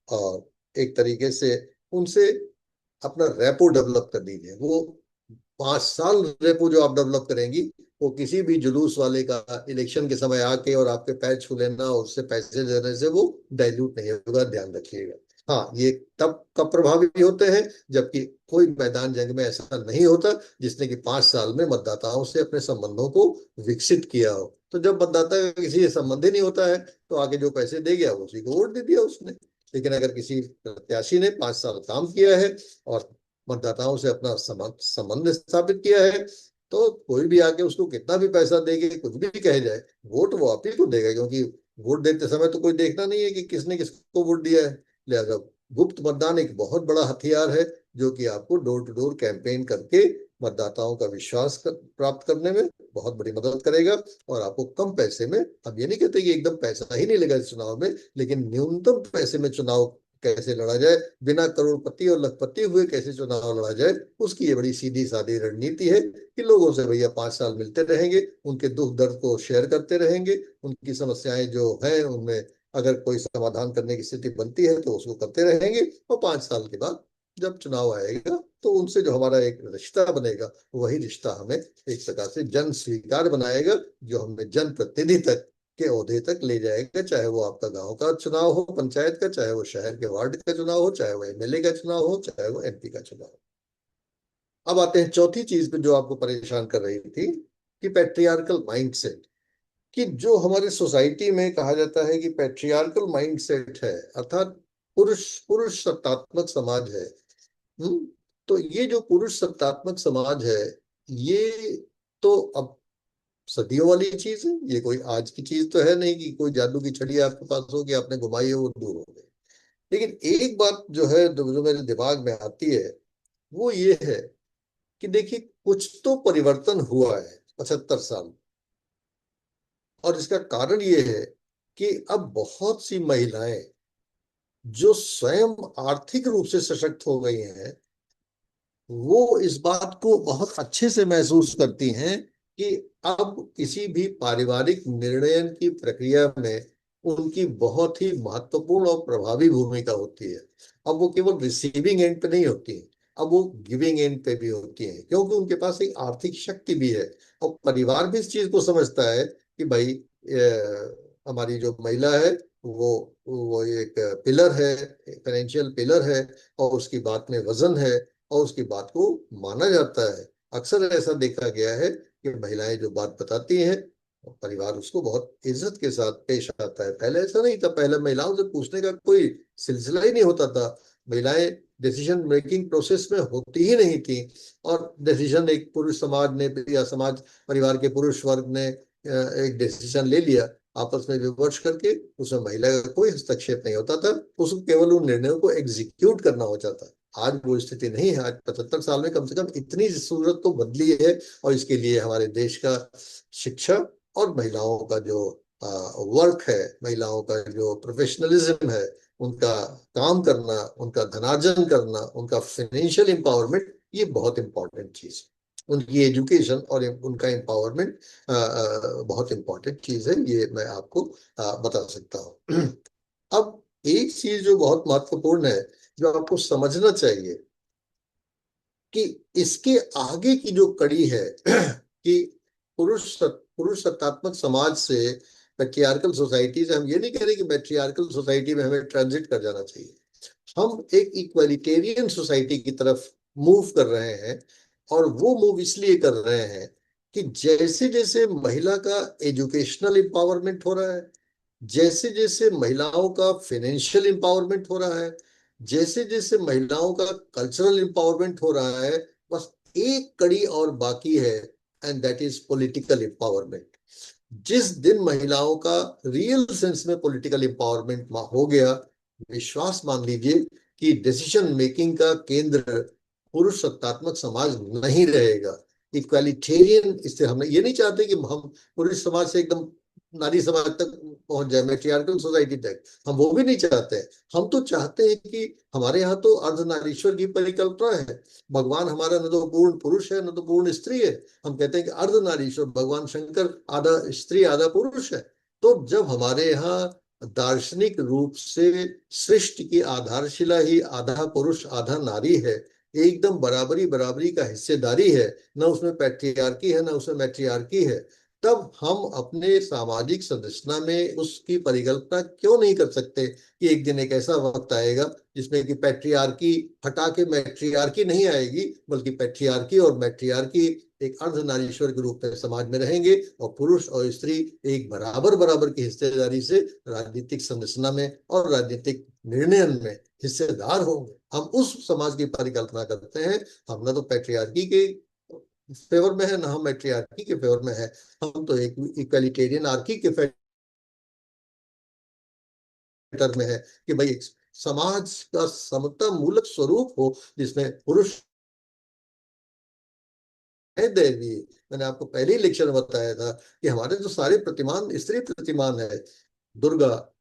और एक तरीके से उनसे अपना रेपो डेवलप कर दीजिए। वो 5 साल रेपो जो आप डेवलप करेंगी, वो किसी भी जुलूस वाले का इलेक्शन के समय आके और आपके पैर छू लेना और उससे पैसे देने से वो डाइल्यूट नहीं होगा, ध्यान रखिएगा। हाँ, ये तब कब प्रभावी होते हैं जबकि कोई मैदान जंग में ऐसा नहीं होता जिसने कि 5 साल में मतदाताओं से अपने संबंधों को विकसित किया हो। तो जब मतदाता का किसी से संबंध ही नहीं होता है तो आगे जो पैसे दे गया उसी को वोट दे दिया उसने। लेकिन अगर किसी प्रत्याशी ने 5 साल काम किया है और मतदाताओं से अपना संबंध स्थापित किया है, तो कोई भी आके उसको कितना भी पैसा देके कुछ भी कह जाए, वोट वो आप ही को देगा, क्योंकि वोट देते समय तो कोई देखना नहीं है कि किसने किसको वोट दिया है। लिहाजा गुप्त मतदान एक बहुत बड़ा हथियार है जो कि आपको डोर टू डोर कैंपेन करके मतदाताओं का विश्वास प्राप्त करने में बहुत बड़ी मदद करेगा। और आपको कम पैसे में, अब ये नहीं कहते कि एकदम पैसा ही नहीं लगा इस चुनाव में, लेकिन न्यूनतम पैसे में चुनाव कैसे लड़ा जाए, बिना करोड़पति और लखपति हुए कैसे चुनाव लड़ा जाए, उसकी ये बड़ी सीधी सादी रणनीति है कि लोगों से भैया 5 साल मिलते रहेंगे, उनके दुख दर्द को शेयर करते रहेंगे, उनकी समस्याएं जो हैं उनमें अगर कोई समाधान करने की स्थिति बनती है तो उसको करते रहेंगे, और 5 साल के बाद जब चुनाव आएगा तो उनसे जो हमारा एक रिश्ता बनेगा वही रिश्ता हमें एक प्रकार से जन स्वीकार बनाएगा, जो हमें जन प्रतिनिधि तक के ओहदे तक ले जाएगा, चाहे वो आपका गांव का चुनाव हो, पंचायत का, चाहे वो शहर के वार्ड का चुनाव हो, चाहे वो एमएलए का चुनाव हो, चाहे वो एमपी का चुनाव हो। अब आते हैं चौथी चीज पे जो आपको परेशान कर रही थी, कि पैट्रियार्कल माइंडसेट, कि जो हमारे सोसाइटी में कहा जाता है कि पैट्रियार्कल माइंडसेट है, अर्थात पुरुष पुरुष सत्तात्मक समाज है। हम्म तो ये जो पुरुष सत्तात्मक समाज है, ये तो अब सदियों वाली चीज है, ये कोई आज की चीज तो है नहीं कि कोई जादू की छड़ी आपके पास हो कि आपने घुमाई है वो दूर हो गई। लेकिन एक बात जो है जो मेरे दिमाग में आती है वो ये है कि देखिए कुछ तो परिवर्तन हुआ है 75 साल, और इसका कारण ये है कि अब बहुत सी महिलाएं जो स्वयं आर्थिक रूप से सशक्त हो गई हैं, वो इस बात को बहुत अच्छे से महसूस करती हैं कि अब किसी भी पारिवारिक निर्णय की प्रक्रिया में उनकी बहुत ही महत्वपूर्ण और प्रभावी भूमिका होती है। अब वो केवल रिसीविंग एंड पे नहीं होती है, अब वो गिविंग एंड पे भी होती है, क्योंकि उनके पास एक आर्थिक शक्ति भी है, और परिवार भी इस चीज को समझता है कि भाई हमारी जो महिला है वो एक पिलर है, फाइनेंशियल पिलर है, और उसकी बात में वजन है, और उसकी बात को माना जाता है। अक्सर ऐसा देखा गया है कि महिलाएं जो बात बताती हैं परिवार उसको बहुत इज्जत के साथ पेश आता है। पहले ऐसा नहीं था, पहले महिलाओं से पूछने का कोई सिलसिला ही नहीं होता था, महिलाएं डिसीजन मेकिंग प्रोसेस में होती ही नहीं थी, और डिसीजन एक पुरुष समाज ने या समाज परिवार के पुरुष वर्ग ने एक डिसीजन ले लिया, आपस में विमर्श करके उसमें महिला का कोई हस्तक्षेप नहीं होता था, उसको केवल उन निर्णयों को एग्जीक्यूट करना होता था। आज वो स्थिति नहीं है, आज 75 साल में कम से कम इतनी सूरत तो बदली है, और इसके लिए हमारे देश का शिक्षा और महिलाओं का जो वर्क है, महिलाओं का जो प्रोफेशनलिज्म है, उनका काम करना, उनका धनार्जन करना, उनका फाइनेंशियल एम्पावरमेंट, ये बहुत इंपॉर्टेंट चीज है। उनकी एजुकेशन और उनका एम्पावरमेंट बहुत इंपॉर्टेंट चीज है, ये मैं आपको बता सकता हूँ। अब एक चीज जो बहुत महत्वपूर्ण है, जो आपको समझना चाहिए, कि इसके आगे की जो कड़ी है कि पुरुष सत्तात्मक समाज से मैट्रियार्कल सोसाइटी से, हम ये नहीं कह रहे कि मैट्रियार्कल सोसाइटी में हमें ट्रांजिट कर जाना चाहिए, हम एक इक्वालिटेरियन सोसाइटी की तरफ मूव कर रहे हैं, और वो मूव इसलिए कर रहे हैं कि जैसे जैसे महिला का एजुकेशनल एम्पावरमेंट हो रहा है, जैसे जैसे महिलाओं का फाइनेंशियल एम्पावरमेंट हो रहा है, जैसे जैसे महिलाओं का कल्चरल एम्पावरमेंट हो रहा है, बस एक कड़ी और बाकी है, and that is political empowerment. जिस दिन महिलाओं का रियल सेंस में पॉलिटिकल एम्पावरमेंट हो गया, विश्वास मान लीजिए कि डिसीजन मेकिंग का केंद्र पुरुष सत्तात्मक समाज नहीं रहेगा, इक्वालिटेरियन। इससे हम ये नहीं चाहते कि हम पुरुष समाज से एकदम नारी समाज तक पहुंच जाए, मैट्रियार्कल सोसाइटी तक, हम वो भी नहीं चाहते। हम तो चाहते हैं कि हमारे यहाँ तो अर्धनारीश्वर की परिकल्पना है, भगवान हमारा न तो पूर्ण पुरुष है न तो पूर्ण स्त्री है, हम कहते हैं कि अर्धनारीश्वर, भगवान शंकर आधा स्त्री आधा पुरुष है। तो जब हमारे यहाँ दार्शनिक रूप से सृष्टि की आधारशिला ही आधा पुरुष आधा नारी है, एकदम बराबरी बराबरी का हिस्सेदारी है, न उसमें पैट्रियार्की है न उसमें मैट्रियार्की है, तब हम अपने सामाजिक संरचना में उसकी परिकल्पना क्यों नहीं कर सकते कि एक दिन एक ऐसा वक्त आएगा जिसमें कि पैट्रियार्की हटा के मैट्रियार्की नहीं आएगी, बल्कि पैट्रियार्की और मैट्रियार्की एक अर्धनारीश्वर के रूप में समाज में रहेंगे, और पुरुष और स्त्री एक बराबर बराबर की हिस्सेदारी से राजनीतिक संरचना में और राजनीतिक निर्णय में हिस्सेदार होंगे। हम उस समाज की परिकल्पना करते हैं, हम ना तो पैट्रियार्की के फेवर में है ना हम मैट्रियार्की के फेवर में है, हम तो एक इक्वालिटेरियन आर्की के फेवर में है कि भाई एक समाज का समता मूलक स्वरूप हो जिसमें पुरुष है दैवी। मैंने आपको पहले ही लेक्चर में बताया था कि हमारे जो सारे प्रतिमान स्त्री प्रतिमान है, दुर्गा,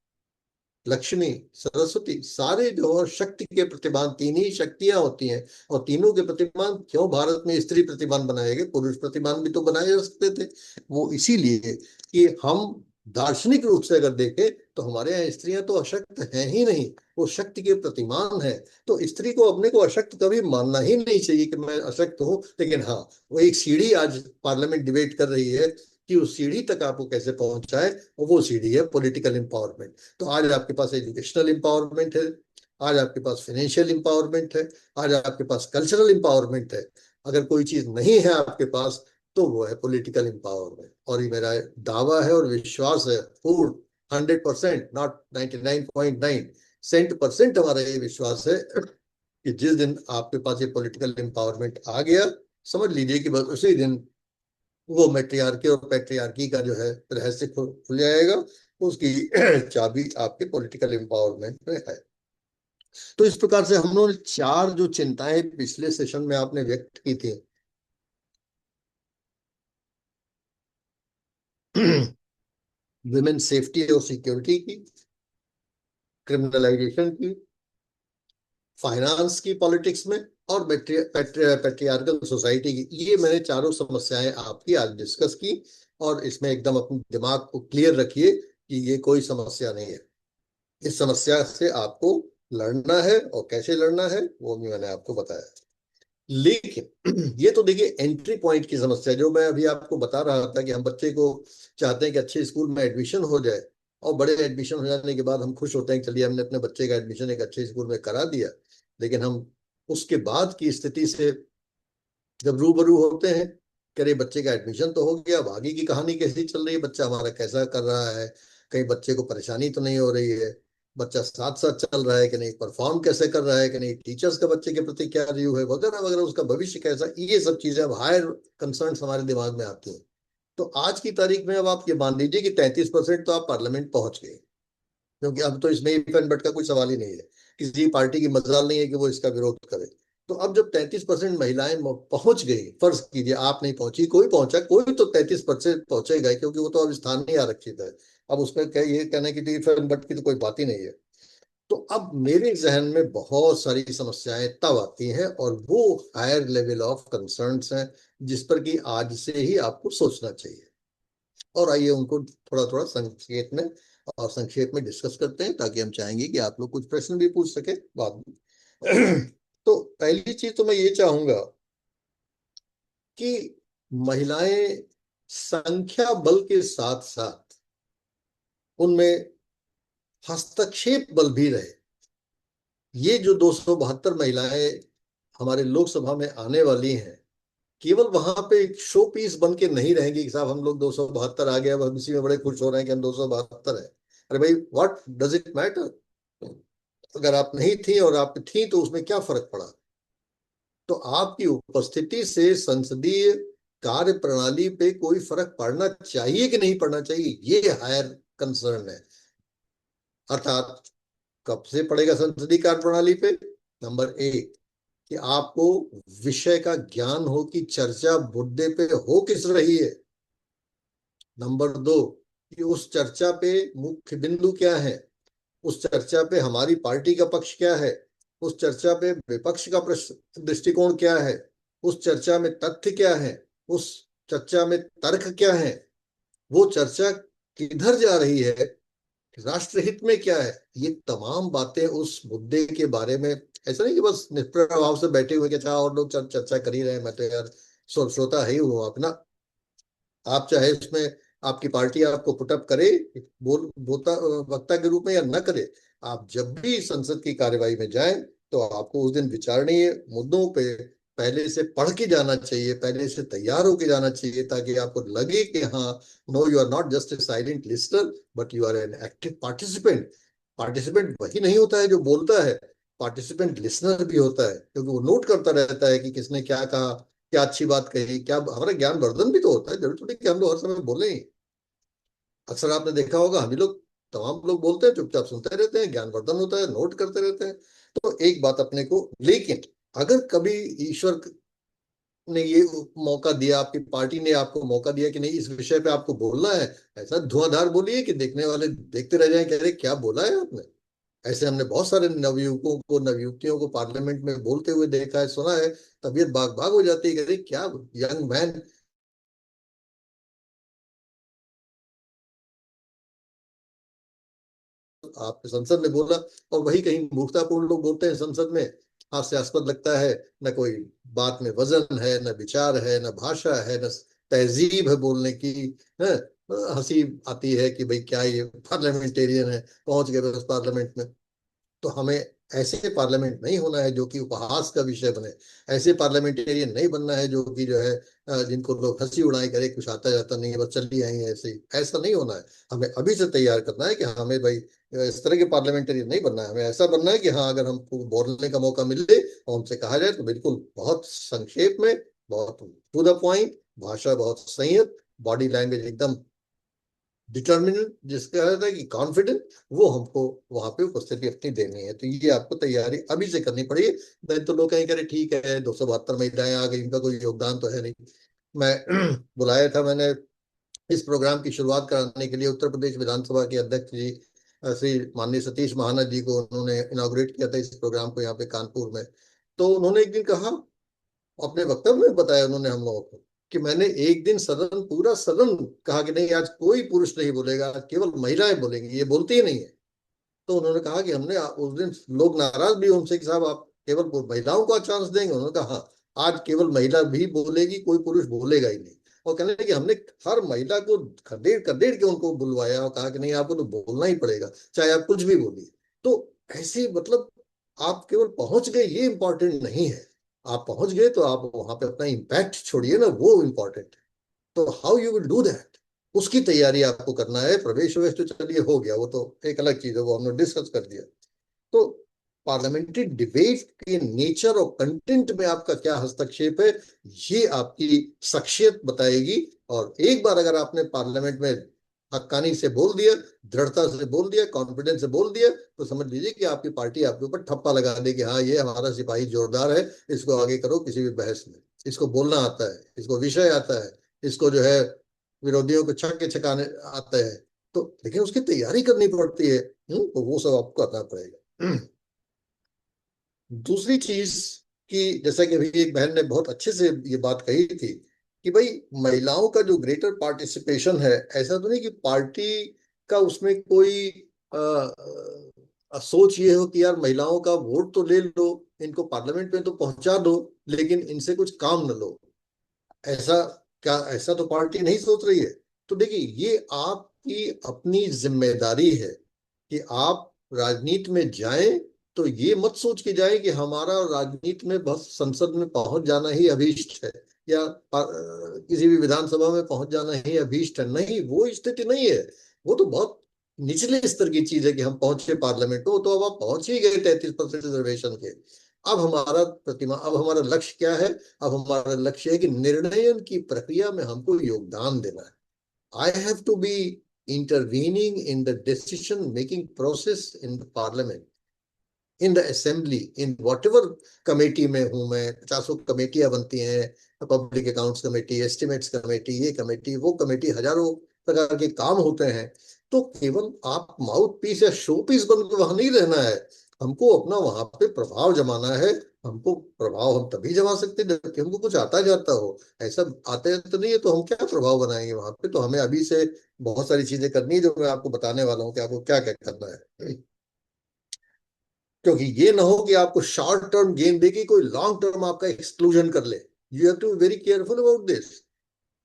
लक्ष्मी, सरस्वती, सारे जो है शक्ति के प्रतिमान, तीन ही शक्तियां होती हैं। और तीनों के प्रतिमान क्यों भारत में स्त्री प्रतिमान बनाए गए, पुरुष प्रतिमान भी तो बनाए जा सकते थे। वो इसीलिए कि हम दार्शनिक रूप से अगर देखें तो हमारे यहाँ स्त्रियां तो अशक्त हैं ही नहीं, वो शक्ति के प्रतिमान है। तो स्त्री को अपने को अशक्त कभी मानना ही नहीं चाहिए कि मैं अशक्त हूँ। लेकिन हाँ, वो एक सीढ़ी आज पार्लियामेंट डिबेट कर रही है कि उस सीढ़ी तक आपको कैसे पहुंचाए, और वो सीढ़ी है पॉलिटिकल एम्पावरमेंट। तो आज आपके पास एजुकेशनल एम्पावरमेंट है, आज आपके पास फाइनेंशियल एम्पावरमेंट है, आज आपके पास कल्चरल एम्पावरमेंट है। अगर कोई चीज नहीं है आपके पास तो वो है पॉलिटिकल एम्पावरमेंट। और ये मेरा दावा है और विश्वास है पूर्ण, 100%, नॉट 99.9% हमारा ये विश्वास है कि जिस दिन आपके पास ये पॉलिटिकल एम्पावरमेंट आ गया, समझ लीजिए कि बस उसी दिन वो मैट्रियार्की और पैट्रियार्की का जो है रहस्य खुल जाएगा। उसकी चाबी आपके पॉलिटिकल एम्पावरमेंट में है। तो इस प्रकार से हम लोग चार जो चिंताएं पिछले सेशन में आपने व्यक्त की थी, विमेन सेफ्टी और सिक्योरिटी की, क्रिमिनलाइजेशन की, फाइनेंस की पॉलिटिक्स में, और पैट्रियार्कल सोसाइटी की, ये मैंने चारों समस्याएं आपकी आज डिस्कस की। और इसमें एकदम अपने दिमाग को क्लियर रखिए कि ये कोई समस्या नहीं है। इस समस्या से आपको लड़ना है, और कैसे लड़ना है वो भी मैंने आपको बताया। लेकिन ये तो देखिए एंट्री पॉइंट की समस्या, जो मैं अभी आपको बता रहा था कि हम बच्चे को चाहते हैं कि अच्छे स्कूल में एडमिशन हो जाए, और बड़े एडमिशन हो जाने के बाद हम खुश होते हैं कि चलिए हमने अपने बच्चे का एडमिशन एक अच्छे स्कूल में करा दिया। लेकिन हम उसके बाद की स्थिति से जब रूबरू होते हैं, करे बच्चे का एडमिशन तो हो गया, अब आगे की कहानी कैसी चल रही है, बच्चा हमारा कैसा कर रहा है, कहीं बच्चे को परेशानी तो नहीं हो रही है, बच्चा साथ साथ चल रहा है कि नहीं, परफॉर्म कैसे कर रहा है कि नहीं, टीचर्स का बच्चे के प्रति क्या रिव्यू है, वगैरह वगैरह, उसका भविष्य कैसा, ये सब चीजें अब हायर कंसर्न हमारे दिमाग में आती हैं। तो आज की तारीख में अब आप ये मान लीजिए कि 33% तो आप पार्लियामेंट पहुंच गए, क्योंकि अब तो इसमें इफ एंड बट का कोई सवाल ही नहीं है। किसी पार्टी की मजाल नहीं है कि वो इसका विरोध करे। तो अब जब 33% महिलाएं पहुंच गई, फर्ज कीजिए आप नहीं पहुंची, कोई पहुंचा, कोई तो 33% पहुंचेगा, क्योंकि वो तो अब स्थान ही आरक्षित है। अब उसमें ये कहने की इफ एंड बट की तो कोई बात ही नहीं है। तो अब मेरे जहन में बहुत सारी समस्याएं तब आती हैं, और वो हायर लेवल ऑफ कंसर्न्स हैं जिस पर कि आज से ही आपको सोचना चाहिए। और आइए उनको थोड़ा थोड़ा संक्षेप में डिस्कस करते हैं, ताकि हम चाहेंगे कि आप लोग कुछ प्रश्न भी पूछ सके बाद में। तो पहली चीज तो मैं ये चाहूंगा कि महिलाएं संख्या बल के साथ साथ उनमें हस्तक्षेप बल भी रहे। ये जो 272 महिलाएं हमारे लोकसभा में आने वाली हैं, केवल वहां पे एक शो पीस बन के नहीं रहेंगी कि साहब हम लोग 272 आ गया, हम इसी में बड़े खुश हो रहे हैं कि हम 272 है। अरे भाई, व्हाट डज इट मैटर? अगर आप नहीं थी और आप थी तो उसमें क्या फर्क पड़ा? तो आपकी उपस्थिति से संसदीय कार्य प्रणाली पे कोई फर्क पड़ना चाहिए कि नहीं पड़ना चाहिए, ये हायर कंसर्न है। अर्थात कब से पड़ेगा संसदीय कार्य प्रणाली पे? नंबर एक, कि आपको विषय का ज्ञान हो कि चर्चा मुद्दे पे हो किस रही है। नंबर दो, कि उस चर्चा पे मुख्य बिंदु क्या है, उस चर्चा पे हमारी पार्टी का पक्ष क्या है, उस चर्चा पे विपक्ष का दृष्टिकोण क्या है, उस चर्चा में तथ्य क्या है, उस चर्चा में तर्क क्या है, वो चर्चा किधर जा रही है, राष्ट्रहित में क्या है। ये तमाम बातें उस मुद्दे के बारे में, ऐसा नहीं कि बस निष्प्रभाव से बैठे हुए कि अच्छा और लोग चर्चा कर ही रहे हैं, मैं तो यार श्रोता ही हूँ अपना। आप चाहे उसमें आपकी पार्टी आपको पुटअप करे वक्ता के रूप में या न करे, आप जब भी संसद की कार्यवाही में जाएं तो आपको उस दिन विचारणीय मुद्दों पे पहले से पढ़ के जाना चाहिए, पहले से तैयार होके जाना चाहिए, ताकि आपको लगे कि हाँ, no you are not just a silent listener but you are an active participant. Participant वही नहीं होता है जो बोलता है, पार्टिसिपेंट लिसनर भी होता है, क्योंकि वो नोट करता रहता है कि किसने क्या कहा, क्या अच्छी बात कही, क्या हमारा ज्ञानवर्धन भी तो होता है। जरूर थोड़ी कि हम लोग हर समय बोले ही। अक्सर आपने देखा होगा हम ही लोग, तमाम लोग बोलते हैं, चुपचाप सुनते रहते हैं, ज्ञानवर्धन होता है, नोट करते रहते हैं। तो एक बात अपने को, लेकिन अगर कभी ईश्वर ने ये मौका दिया, आपकी पार्टी ने आपको मौका दिया कि नहीं इस विषय पे आपको बोलना है, ऐसा धुआंधार बोलिए कि देखने वाले देखते रह जाएं, कह रहे क्या बोला है आपने। ऐसे हमने बहुत सारे नवयुवकों को, नवयुवतियों को पार्लियामेंट में बोलते हुए देखा है, सुना है, तबीयत भाग भाग हो जाती है कि अरे क्या यंग मैन। आपने संसद में बोला, और वही कहीं मूर्खतापूर्ण लोग बोलते हैं संसद में, हास्यास्पद लगता है। न कोई बात में वजन है, न विचार है, न भाषा है, न तहजीब है बोलने की। है, हंसी आती है कि भाई क्या ये पार्लियामेंटेरियन है, पहुंच गए बस पार्लियामेंट में। तो हमें ऐसे पार्लियामेंट नहीं होना है जो कि उपहास का विषय बने। ऐसे पार्लियामेंटेरियन नहीं बनना है जो कि जो है जिनको लोग हंसी उड़ाए करे, कुछ आता जाता नहीं है, बस चल आई है ऐसे ही। ऐसा नहीं होना है। हमें अभी से तैयार करना है कि हमें भाई इस तरह के पार्लियामेंटेरियन नहीं बनना है। हमें ऐसा बनना है कि हाँ, अगर हमको बोलने का मौका मिले और हमसे कहा जाए तो बिल्कुल बहुत संक्षेप में, बहुत टू द पॉइंट, भाषा बहुत संयत, बॉडी लैंग्वेज एकदम डिटर्मिनेंट, जिसका अर्थ है कि कॉन्फिडेंट, वो हमको वहां पे उपस्थिति अपनी देनी है। तो ये आपको तैयारी अभी से करनी पड़ेगी। नहीं तो लोग कहीं करे ठीक है 272 महिलाएं आ गई, इनका कोई योगदान तो है नहीं। मैं बुलाया था मैंने इस प्रोग्राम की शुरुआत कराने के लिए उत्तर प्रदेश विधानसभा के अध्यक्ष जी श्री माननीय सतीश महाना जी को, उन्होंने इनॉग्रेट किया था इस प्रोग्राम को यहाँ पे कानपुर में। तो उन्होंने एक दिन कहा, अपने वक्तव्य में बताया उन्होंने हम लोगों को, कि मैंने एक दिन सदन, पूरा सदन कहा कि नहीं आज कोई पुरुष नहीं बोलेगा, केवल महिलाएं बोलेंगी, ये बोलती ही नहीं है। तो उन्होंने कहा कि हमने उस दिन लोग नाराज भी उनसे कि साहब आप केवल महिलाओं को चांस देंगे। उन्होंने कहा हाँ, आज केवल महिला भी बोलेगी, कोई पुरुष बोलेगा ही नहीं। और कहने लगे कि हमने हर महिला को खदेड़ खदेड़ के उनको बुलवाया और कहा कि नहीं आपको तो बोलना ही पड़ेगा, चाहे आप कुछ भी बोलिए। तो ऐसे मतलब आप केवल पहुंच गए ये इंपॉर्टेंट नहीं है। आप पहुंच गए तो आप वहां पे अपना इम्पैक्ट छोड़िए ना, वो इंपॉर्टेंट है। तो how you will do that, उसकी तैयारी आपको करना है। प्रवेश ववेश तो चलिए हो गया, वो तो एक अलग चीज है, वो हमने डिस्कस कर दिया। तो पार्लियामेंट्री डिबेट के नेचर और कंटेंट में आपका क्या हस्तक्षेप है, ये आपकी शख्सियत बताएगी। और एक बार अगर आपने पार्लियामेंट में हक्कानी से बोल दिया, दृढ़ता से बोल दिया, कॉन्फिडेंस से बोल दिया, तो समझ लीजिए कि आपकी पार्टी आपके ऊपर ठप्पा लगा देगी, हाँ ये हमारा सिपाही जोरदार है, इसको आगे करो किसी भी बहस में। इसको बोलना आता है, इसको विषय आता है, इसको जो है विरोधियों को छक्के छकाने आते हैं। तो लेकिन उसकी तैयारी करनी पड़ती है। तो वो सब आपको करना पड़ेगा। दूसरी चीज कि जैसा कि अभी एक बहन ने बहुत अच्छे से ये बात कही थी कि भाई महिलाओं का जो ग्रेटर पार्टिसिपेशन है, ऐसा तो नहीं कि पार्टी का उसमें कोई सोच ये हो कि यार महिलाओं का वोट तो ले लो, इनको पार्लियामेंट में तो पहुंचा दो, लेकिन इनसे कुछ काम न लो। ऐसा क्या, ऐसा तो पार्टी नहीं सोच रही है। तो देखिए ये आपकी अपनी जिम्मेदारी है कि आप राजनीति में जाएं तो ये मत सोच के जाएं कि हमारा राजनीति में बस संसद में पहुंच जाना ही अभीष्ट है, या किसी भी विधानसभा में पहुंच जाना ही अभीष्ट है। नहीं, वो स्थिति नहीं है। वो तो बहुत निचले स्तर की चीज है कि हम पहुंचे पार्लियामेंट में, तो अब आप पहुंच ही गए 33% रिजर्वेशन के। अब हमारा प्रतिमा, अब हमारा लक्ष्य क्या है? अब हमारा लक्ष्य है कि निर्णयन की प्रक्रिया में हमको योगदान देना है। I have to be intervening in the decision making process in the parliament, in the assembly, in whatever committee में हूं मैं। 50 कमेटियां बनती हैं, public accounts committee, estimates committee, ये कमेटी वो कमेटी, हजारों प्रकार के काम होते हैं। तो केवल आप माउथ पीस या शो पीस बन के वहां नहीं रहना है, हमको अपना वहां पे प्रभाव जमाना है। हमको प्रभाव हम तभी जमा सकते हैं जबकि हमको कुछ आता जाता हो। ऐसा आते तो नहीं है तो हम क्या प्रभाव बनाएंगे वहां पे? तो हमें अभी से बहुत सारी चीजें करनी है जो मैं आपको बताने वाला हूँ कि आपको क्या क्या करना है। क्योंकि ये ना हो कि आपको शॉर्ट टर्म गेन देके कोई लॉन्ग टर्म आपका एक्सक्लूजन कर ले। You have to be very careful about this,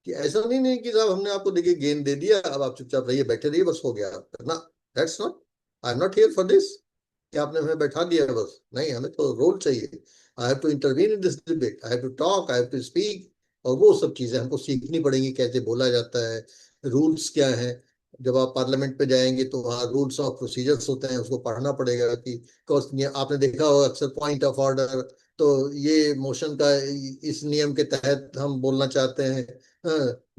कि ऐसा नहीं कि साहब हमने आपको देखिए गेन दे दिया, अब आप चुपचाप रहिए, बैठे रहिए, बस हो गया ना। That's not, I am not here for this कि आपने हमें बैठा दिया बस। नहीं, हमें तो रोल चाहिए। I have to intervene in this debate, I have to talk, I have to speak. और वो सब चीजें हमको सीखनी पड़ेंगी, कैसे बोला जाता है, रूल्स क्या है। जब आप पार्लियामेंट पे जाएंगे तो वहाँ रूल्स ऑफ प्रोसीजर्स होते हैं, उसको पढ़ना पड़ेगा कि आपने देखा होगा अक्सर पॉइंट ऑफ ऑर्डर, तो ये मोशन का इस नियम के तहत हम बोलना चाहते हैं,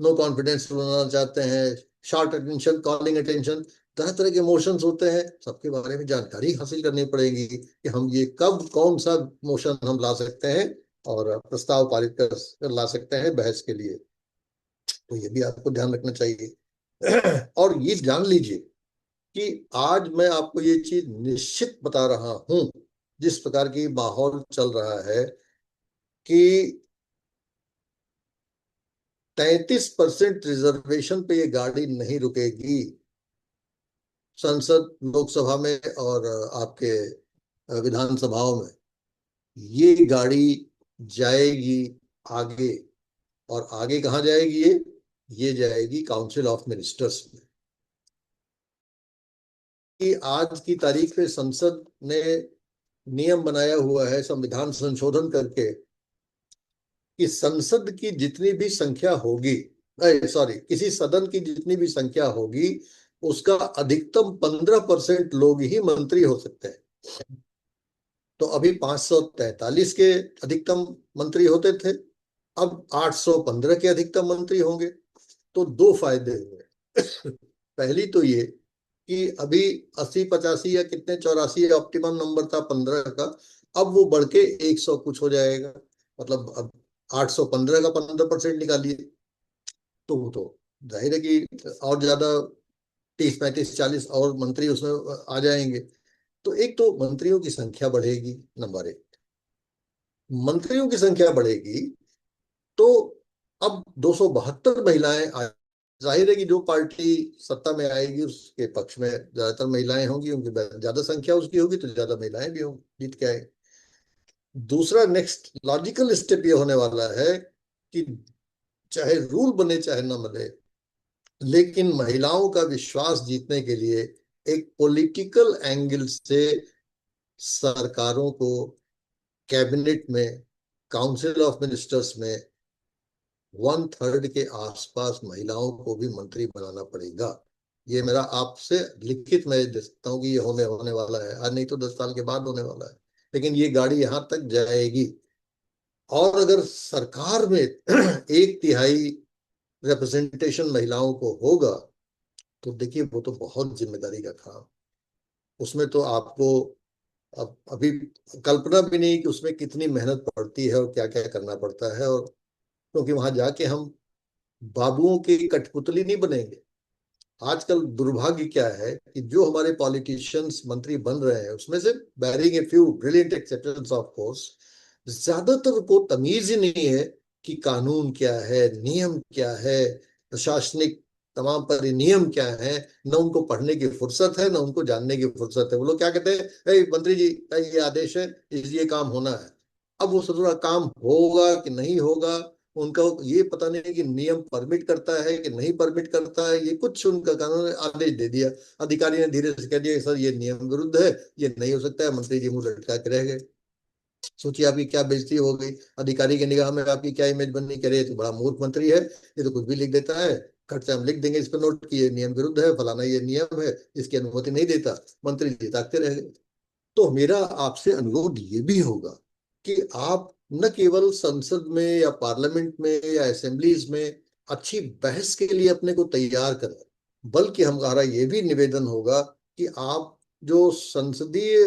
नो कॉन्फिडेंस बोलना चाहते हैं, शॉर्ट अटेंशन, कॉलिंग अटेंशन, तरह तरह के मोशंस होते हैं। सबके बारे में जानकारी हासिल करनी पड़ेगी कि हम ये कब कौन सा मोशन हम ला सकते हैं और प्रस्ताव पारित कर ला सकते हैं बहस के लिए। तो ये भी आपको ध्यान रखना चाहिए। और ये जान लीजिए कि आज मैं आपको ये चीज निश्चित बता रहा हूं, जिस प्रकार की माहौल चल रहा है, कि 33% रिजर्वेशन पे ये गाड़ी नहीं रुकेगी संसद, लोकसभा में और आपके विधानसभाओं में। ये गाड़ी जाएगी आगे। और आगे कहाँ जाएगी ये जाएगी काउंसिल ऑफ मिनिस्टर्स में। कि आज की तारीख पे संसद ने नियम बनाया हुआ है, संविधान संशोधन करके, कि संसद की जितनी भी संख्या होगी, सॉरी, किसी सदन की जितनी भी संख्या होगी, उसका अधिकतम 15% लोग ही मंत्री हो सकते हैं। तो अभी 543 के अधिकतम मंत्री होते थे, अब 815 के अधिकतम मंत्री होंगे। तो दो फायदे हुए। पहली तो ये कि अभी 80 85 या कितने 84 ऑप्टिमम नंबर था 15 का, अब वो बढ़ के 100 कुछ हो जाएगा। मतलब अब 815 का 15% निकालिए, तो वो तो जाहिर है कि और ज्यादा 30 35 40 और मंत्री उसमें आ जाएंगे। तो एक तो मंत्रियों की संख्या बढ़ेगी, नंबर एक। मंत्रियों की संख्या बढ़ेगी तो अब 272 महिलाएं जाहिर है कि जो पार्टी सत्ता में आएगी उसके पक्ष में ज्यादातर महिलाएं होंगी, उनकी ज्यादा संख्या उसकी होगी, तो ज्यादा महिलाएं भी होंगी, जीत के आए। दूसरा नेक्स्ट लॉजिकल स्टेप ये होने वाला है कि चाहे रूल बने चाहे ना बने, लेकिन महिलाओं का विश्वास जीतने के लिए एक पॉलिटिकल एंगल से सरकारों को कैबिनेट में, काउंसिल ऑफ मिनिस्टर्स में 1/3 के आसपास महिलाओं को भी मंत्री बनाना पड़ेगा। ये मेरा आपसे लिखित मैं दे सकता हूँ कि ये होने होने वाला है, आज नहीं तो 10 साल के बाद होने वाला है, लेकिन ये गाड़ी यहां तक जाएगी। और अगर सरकार में 1/3 रिप्रेजेंटेशन महिलाओं को होगा, तो देखिए वो तो बहुत जिम्मेदारी का काम। उसमें तो आपको अब अभी कल्पना भी नहीं कि उसमें कितनी मेहनत पड़ती है और क्या क्या करना पड़ता है। और क्योंकि वहां जाके हम बाबुओं की कठपुतली नहीं बनेंगे। आजकल दुर्भाग्य क्या है कि जो हमारे पॉलिटिशियंस मंत्री बन रहे हैं, उसमें से bearing a few brilliant exceptions of course, ज्यादातर को तमीज ही नहीं है कि कानून क्या है, नियम क्या है, प्रशासनिक तमाम परिनियम क्या है। न उनको पढ़ने की फुर्सत है, न उनको जानने की फुर्सत है। वो लोग क्या कहते हैं, "ए, मंत्री जी का ये आदेश है, ये काम होना है"। अब वो सोच रहा काम होगा कि नहीं होगा, उनका ये पता नहीं कि नियम परमिट करता है कि नहीं परमिट करता है। ये कुछ उनका कानून ने आदेश दे दिया, अधिकारी ने धीरे से कह दिया सर ये नियम विरुद्ध है, ये नहीं हो सकता है। मंत्री जी मुंह लटका के रह गए। सोचिए आपकी क्या बेइज्जती हो गई, अधिकारी की निगाह में आपकी क्या इमेज बननी। कह रहे तो बड़ा मूर्ख मंत्री है, ये तो कुछ भी लिख देता है, खट से हम लिख देंगे इस पर नोट कि ये नियम विरुद्ध है, फलाना ये नियम है, इसकी अनुमति नहीं देता। मंत्री जी ताकते रह गए। तो मेरा आपसे अनुरोध ये भी होगा कि आप न केवल संसद में या पार्लियामेंट में या असेंबलीज में अच्छी बहस के लिए अपने को तैयार करें, बल्कि हमारा ये भी निवेदन होगा कि आप जो संसदीय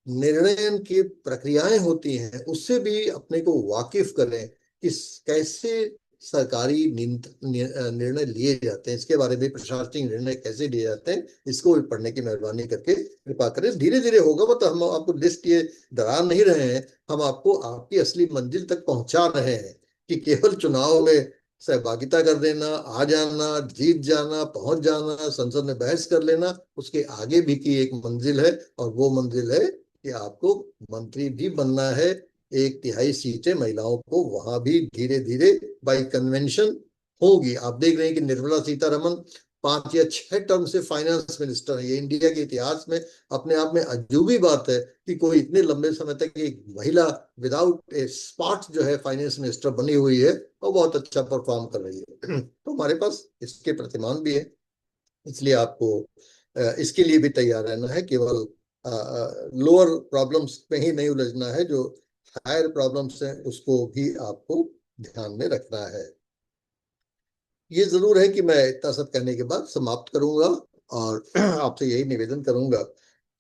निर्णय की प्रक्रियाएं होती हैं उससे भी अपने को वाकिफ करें कि कैसे सरकारी निर्णय लिए जाते हैं, इसके बारे में प्रशासनिक निर्णय कैसे लिए जाते हैं, इसको भी पढ़ने की मेहरबानी करके कृपा करें। धीरे धीरे होगा, वो तो हम आपको लिस्ट ये डरा नहीं रहे हैं, हम आपको आपकी असली मंजिल तक पहुंचा रहे हैं कि केवल चुनाव में सहभागिता कर देना, आ जाना, जीत जाना, पहुंच जाना, संसद में बहस कर लेना, उसके आगे भी की एक मंजिल है। और वो मंजिल है कि आपको मंत्री भी बनना है। 1/3 सीटें महिलाओं को वहां भी धीरे धीरे बाई कन्वेंशन होगी। आप देख रहे हैं कि निर्मला सीतारमन 5 या 6 टर्म से फाइनेंस मिनिस्टर है। ये इंडिया के इतिहास में अपने आप में अजूबी बात है कि कोई इतने लंबे समय तक एक महिला विदाउट ए स्पॉट जो है फाइनेंस मिनिस्टर बनी हुई है और बहुत अच्छा परफॉर्म कर रही है। तो हमारे पास इसके प्रतिमान भी है। इसलिए आपको इसके लिए भी तैयार रहना है। केवल लोअर प्रॉब्लम्स में ही नहीं उलझना है, जो हायर प्रॉब्लम्स हैं उसको भी आपको ध्यान में रखना है। ये जरूर है कि मैं इतना सब कहने के बाद समाप्त करूंगा और आपसे यही निवेदन करूंगा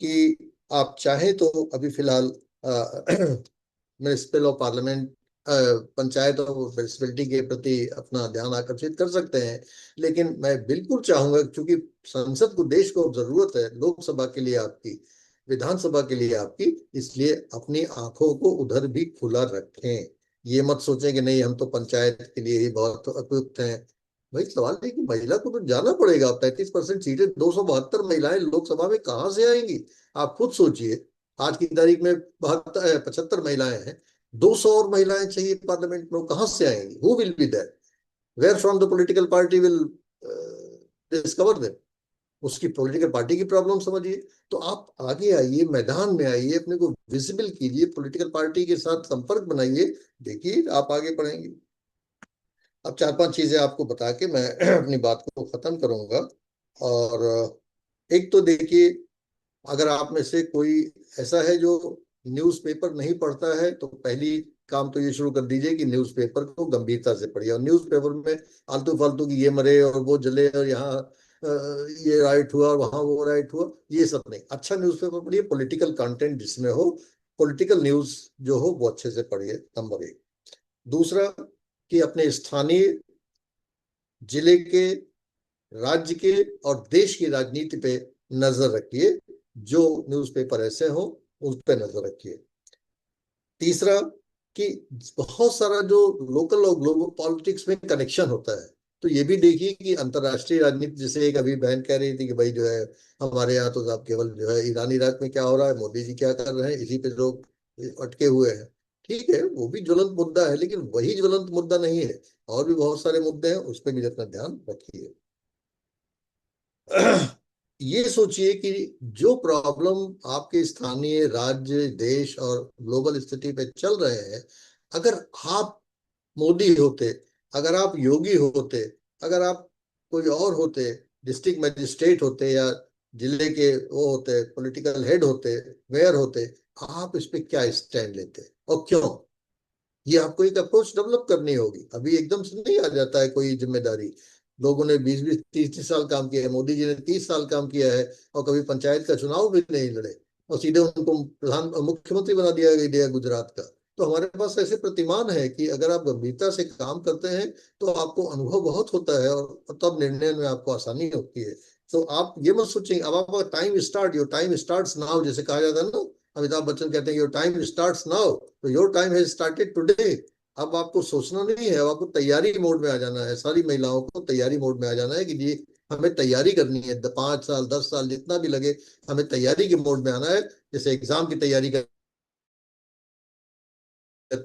कि आप चाहें तो अभी फिलहाल म्युनिसिपल और पार्लियामेंट पंचायत और म्यूनिसिपैलिटी के प्रति अपना ध्यान आकर्षित कर सकते हैं। लेकिन मैं बिल्कुल चाहूंगा, क्योंकि संसद को, देश को जरूरत है लोकसभा के लिए आपकी, विधानसभा के लिए आपकी, इसलिए अपनी आंखों को उधर भी खुला रखें। ये मत सोचें कि नहीं हम तो पंचायत के लिए ही बहुत उपयुक्त हैं। भाई सवाल है कि महिला को तो जाना पड़ेगा। 35% सीटें, 272 महिलाएं लोकसभा में कहाँ से आएंगी? आप खुद सोचिए। आज की तारीख में 75 महिलाएं हैं, 200 और महिलाएं चाहिए पार्लियामेंट में, वो कहाँ से आएंगी? Who will be there? Where from the political party will discover them? उसकी पॉलिटिकल पार्टी की प्रॉब्लम समझिए। तो आप आगे आइए, मैदान में आइए, अपने को विजिबल कीजिए, पॉलिटिकल पार्टी के साथ संपर्क बनाइए, देखिए आप आगे बढ़ेंगे। अब 4-5 चीजें आपको बता के मैं अपनी बात को खत्म करूंगा। और एक तो देखिए, अगर आप में से कोई ऐसा है जो न्यूज़पेपर नहीं पढ़ता है, तो पहली काम तो ये शुरू कर दीजिए कि न्यूज़पेपर को गंभीरता से पढ़िए। और न्यूज़पेपर में आलतू फालतू की ये मरे और वो जले और यहाँ ये राइट हुआ और वहां वो राइट हुआ, ये सब नहीं। अच्छा न्यूज़पेपर पढ़िए, पॉलिटिकल कंटेंट जिसमें हो, पॉलिटिकल न्यूज जो हो वो अच्छे से पढ़िए, नंबर एक। दूसरा कि अपने स्थानीय, जिले के, राज्य के और देश की राजनीति पे नजर रखिए। जो न्यूज़पेपर ऐसे हो उस पे नजर रखिए। तीसरा कि बहुत सारा जो लोकल और ग्लोबल पॉलिटिक्स में कनेक्शन होता है, तो ये भी देखिए कि अंतर्राष्ट्रीय राजनीति, जैसे एक अभी बहन कह रही थी कि भाई जो है हमारे यहाँ तो साहब केवल जो है ईरान इराक में क्या हो रहा है, मोदी जी क्या कर रहे हैं, इसी पे लोग अटके हुए हैं। ठीक है, वो भी ज्वलंत मुद्दा है, लेकिन वही ज्वलंत मुद्दा नहीं है। और भी बहुत सारे मुद्दे हैं, उस पर भी अपना ध्यान रखिए। ये सोचिए कि जो प्रॉब्लम आपके स्थानीय, राज्य, देश और ग्लोबल स्थिति पे चल रहे हैं, अगर आप मोदी होते, अगर आप योगी होते, अगर आप कोई और होते, डिस्ट्रिक्ट मजिस्ट्रेट होते या जिले के वो होते, पॉलिटिकल हेड होते, मेयर होते, आप इस पे क्या स्टैंड लेते और क्यों? ये आपको एक अप्रोच डेवलप करनी होगी। अभी एकदम से नहीं आ जाता है कोई जिम्मेदारी। लोगों ने 20-20, 30-30 साल काम किया है, मोदी जी ने 30 साल काम किया है और कभी पंचायत का चुनाव भी नहीं लड़े, और सीधे उनको प्रधान मुख्यमंत्री बना दिया गुजरात का। तो हमारे पास ऐसे प्रतिमान है कि अगर आप गंभीरता से काम करते हैं तो आपको अनुभव बहुत होता है और तब निर्णय में आपको आसानी होती है। तो आप ये मत सोचेंगे अब आपका time start, your time starts now, जैसे कहा जाता है ना। अमिताभ बच्चन कहते हैं योर टाइम स्टार्ट्स नाउ, तो your time has started today. अब आपको सोचना नहीं है, अब आपको तैयारी मोड में आ जाना है। सारी महिलाओं को तैयारी मोड में आ जाना है कि जी हमें तैयारी करनी है, 5 साल 10 साल जितना भी लगे, हमें तैयारी के मोड में आना है। जैसे एग्जाम की तैयारी करते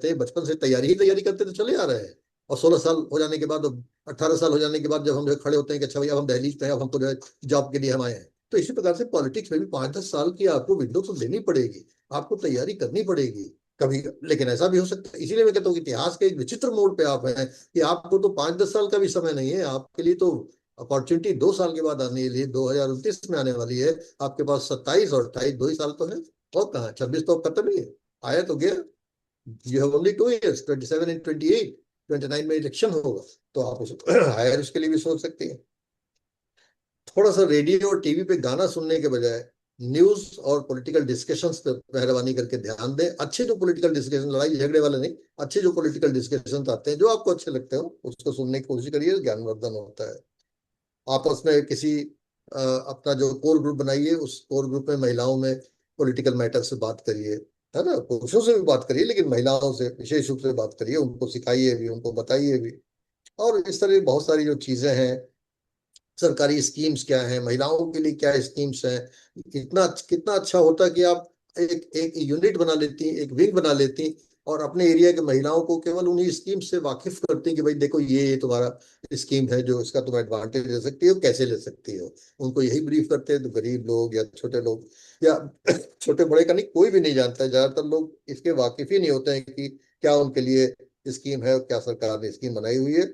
हैं, बचपन से तैयारी ही तैयारी करते तो चले आ रहे हैं। और 16 साल हो जाने के बाद, 18 साल हो जाने के बाद जब हम जो है खड़े होते हैं कि अच्छा भैया अब हम दहलीज पे हैं, अब हम तो जो है जॉब के लिए हम आए हैं। तो इसी प्रकार से पॉलिटिक्स में भी 5-10 साल की आपको विंडो तो देनी पड़ेगी, आपको तैयारी करनी पड़ेगी कभी। लेकिन ऐसा भी हो सकता है, इसीलिए मैं कहता हूँ कि इतिहास के एक विचित्र मोड़ पे आप हैं कि आपको तो 5-10 साल का भी समय नहीं है। आपके लिए तो अपॉर्चुनिटी 2 साल के बाद आने लिए 2029 में आने वाली है। आपके पास 27 और 28 दो ही साल तो है, और कहाँ 26 तो अब खत्म ही है, आया तो गया। You have only 2 years, 27 and 28, 29 में इलेक्शन होगा। तो आप उस हायर उसके लिए भी सोच सकते हैं। थोड़ा सा रेडियो और टीवी पे गाना सुनने के बजाय न्यूज और पॉलिटिकल डिस्कशंस पे मेहरबानी करके ध्यान दें। अच्छे जो पॉलिटिकल डिस्कशन, लड़ाई झगड़े वाले नहीं, अच्छे जो पॉलिटिकल डिस्कशन आते हैं जो आपको अच्छे लगते हो उसको सुनने की कोशिश करिए, ज्ञानवर्धन होता है। आपस में किसी अपना जो कोर ग्रुप बनाइए, उस कोर ग्रुप में महिलाओं में पॉलिटिकल मैटर से बात करिए, है ना। पुरुषों से भी बात करिए, लेकिन महिलाओं से विशेष रूप से बात करिए, उनको सिखाइए भी, उनको बताइए भी। और इस तरह बहुत सारी जो चीजें हैं, सरकारी स्कीम्स क्या हैं, महिलाओं के लिए क्या स्कीम्स हैं, कितना कितना अच्छा होता कि आप एक एक यूनिट बना लेती, एक विंग बना लेती और अपने एरिया के महिलाओं को केवल उन्हीं स्कीम से वाकिफ करती कि भाई देखो ये तुम्हारा स्कीम है जो इसका तुम एडवांटेज ले सकती हो, कैसे ले सकती हो। उनको यही ब्रीफ करते हैं तो गरीब लोग या छोटे लोग या छोटे बड़े का नहीं, कोई भी नहीं जानता है। ज्यादातर लोग इसके वाकिफ ही नहीं होते हैं कि क्या उनके लिए स्कीम है और क्या सरकार ने स्कीम बनाई हुई है।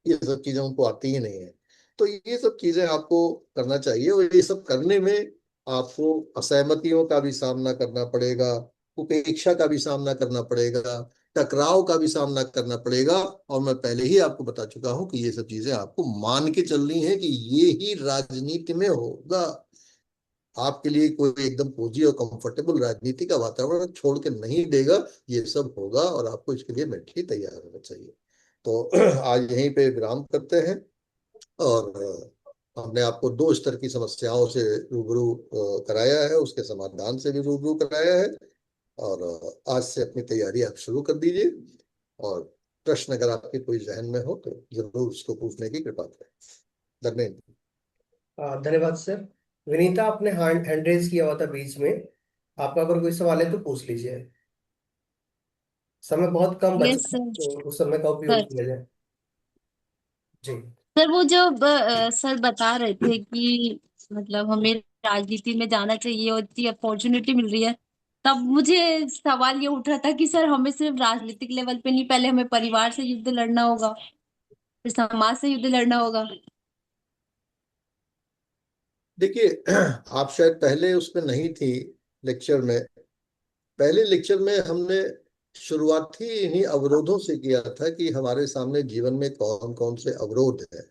ये सब चीजें उनको आती ही नहीं है। तो ये सब चीजें आपको करना चाहिए, और ये सब करने में आपको असहमतियों का भी सामना करना पड़ेगा, उपेक्षा का भी सामना करना पड़ेगा, टकराव का भी सामना करना पड़ेगा। और मैं पहले ही आपको बता चुका हूं कि ये सब चीजें आपको मान के चलनी है कि ये ही राजनीति में होगा। आपके लिए कोई एकदम कोजी और कंफर्टेबल राजनीति का वातावरण छोड़ के नहीं देगा। ये सब होगा और आपको इसके लिए मेंटली तैयार होना चाहिए। तो आज यहीं पे विराम करते हैं। और हमने आपको दो स्तर की समस्याओं से रूबरू कराया है, उसके समाधान से भी रूबरू कराया है। और आज से अपनी तैयारी आप शुरू कर दीजिए। और प्रश्न अगर आपके कोई जहन में हो तो जरूर उसको पूछने की कृपा करें। धन्यवाद। धन्यवाद सर। विनीता, आपने हैंड हैंड रेज किया हुआ था बीच में, आपका अगर कोई सवाल है तो पूछ लीजिए। समय बहुत कम यस बचा है, सर। तो उस समय का उपयोग सर किया जाए। जी। सर वो जो सर बता रहे थे कि मतलब हमें राजनीति में जाना चाहिए और इतनी अपॉर्चुनिटी मिल रही है, तब मुझे सवाल ये उठ रहा था कि सर हमें सिर्फ राजनीतिक लेवल पे नहीं, पहले हमें परिवार से युद्ध लड़ना होगा, फिर समाज से युद्ध लड़ना होगा। देखिए, आप शायद पहले उसमें नहीं थी लेक्चर में। पहले लेक्चर में हमने शुरुआत ही इन्हीं अवरोधों से किया था कि हमारे सामने जीवन में कौन कौन से अवरोध है।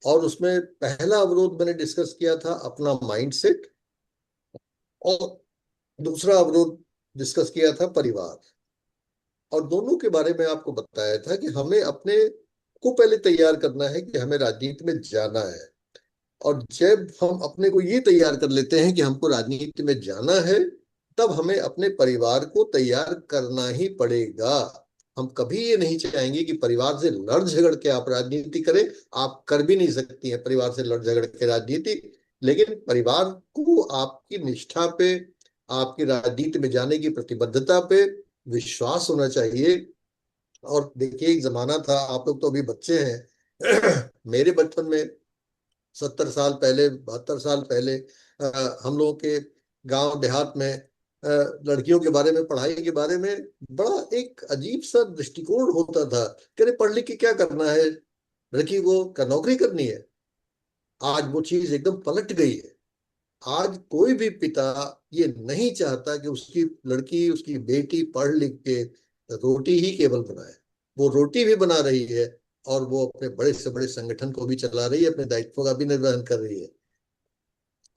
और उसमें पहला अवरोध मैंने डिस्कस किया था अपना माइंडसेट। और दूसरा अवरोध डिस्कस किया था परिवार। और दोनों के बारे में आपको बताया था कि हमें अपने को पहले तैयार करना है कि हमें राजनीति में जाना है। और जब हम अपने को ये तैयार कर लेते हैं कि हमको राजनीति में जाना है, तब हमें अपने परिवार को तैयार करना ही पड़ेगा। हम कभी ये नहीं चाहेंगे कि परिवार से लड़ झगड़ के आप राजनीति करें। आप कर भी नहीं सकती हैं परिवार से लड़ झगड़ के राजनीति। लेकिन परिवार को आपकी निष्ठा पे, आपकी राजनीति में जाने की प्रतिबद्धता पे विश्वास होना चाहिए। और देखिए, एक जमाना था, आप लोग तो अभी बच्चे हैं। मेरे बचपन में 70 साल पहले, 72 साल पहले हम लोगों के गांव देहात में लड़कियों के बारे में, पढ़ाई के बारे में बड़ा एक अजीब सा दृष्टिकोण होता था कि अरे पढ़ लिख के क्या करना है, लड़की को का नौकरी करनी है। आज वो चीज एकदम पलट गई है। आज कोई भी पिता ये नहीं चाहता कि उसकी लड़की, उसकी बेटी पढ़ लिख के रोटी ही केवल बनाए। वो रोटी भी बना रही है और वो अपने बड़े से बड़े संगठन को भी चला रही है, अपने दायित्वों का भी निर्वहन कर रही है।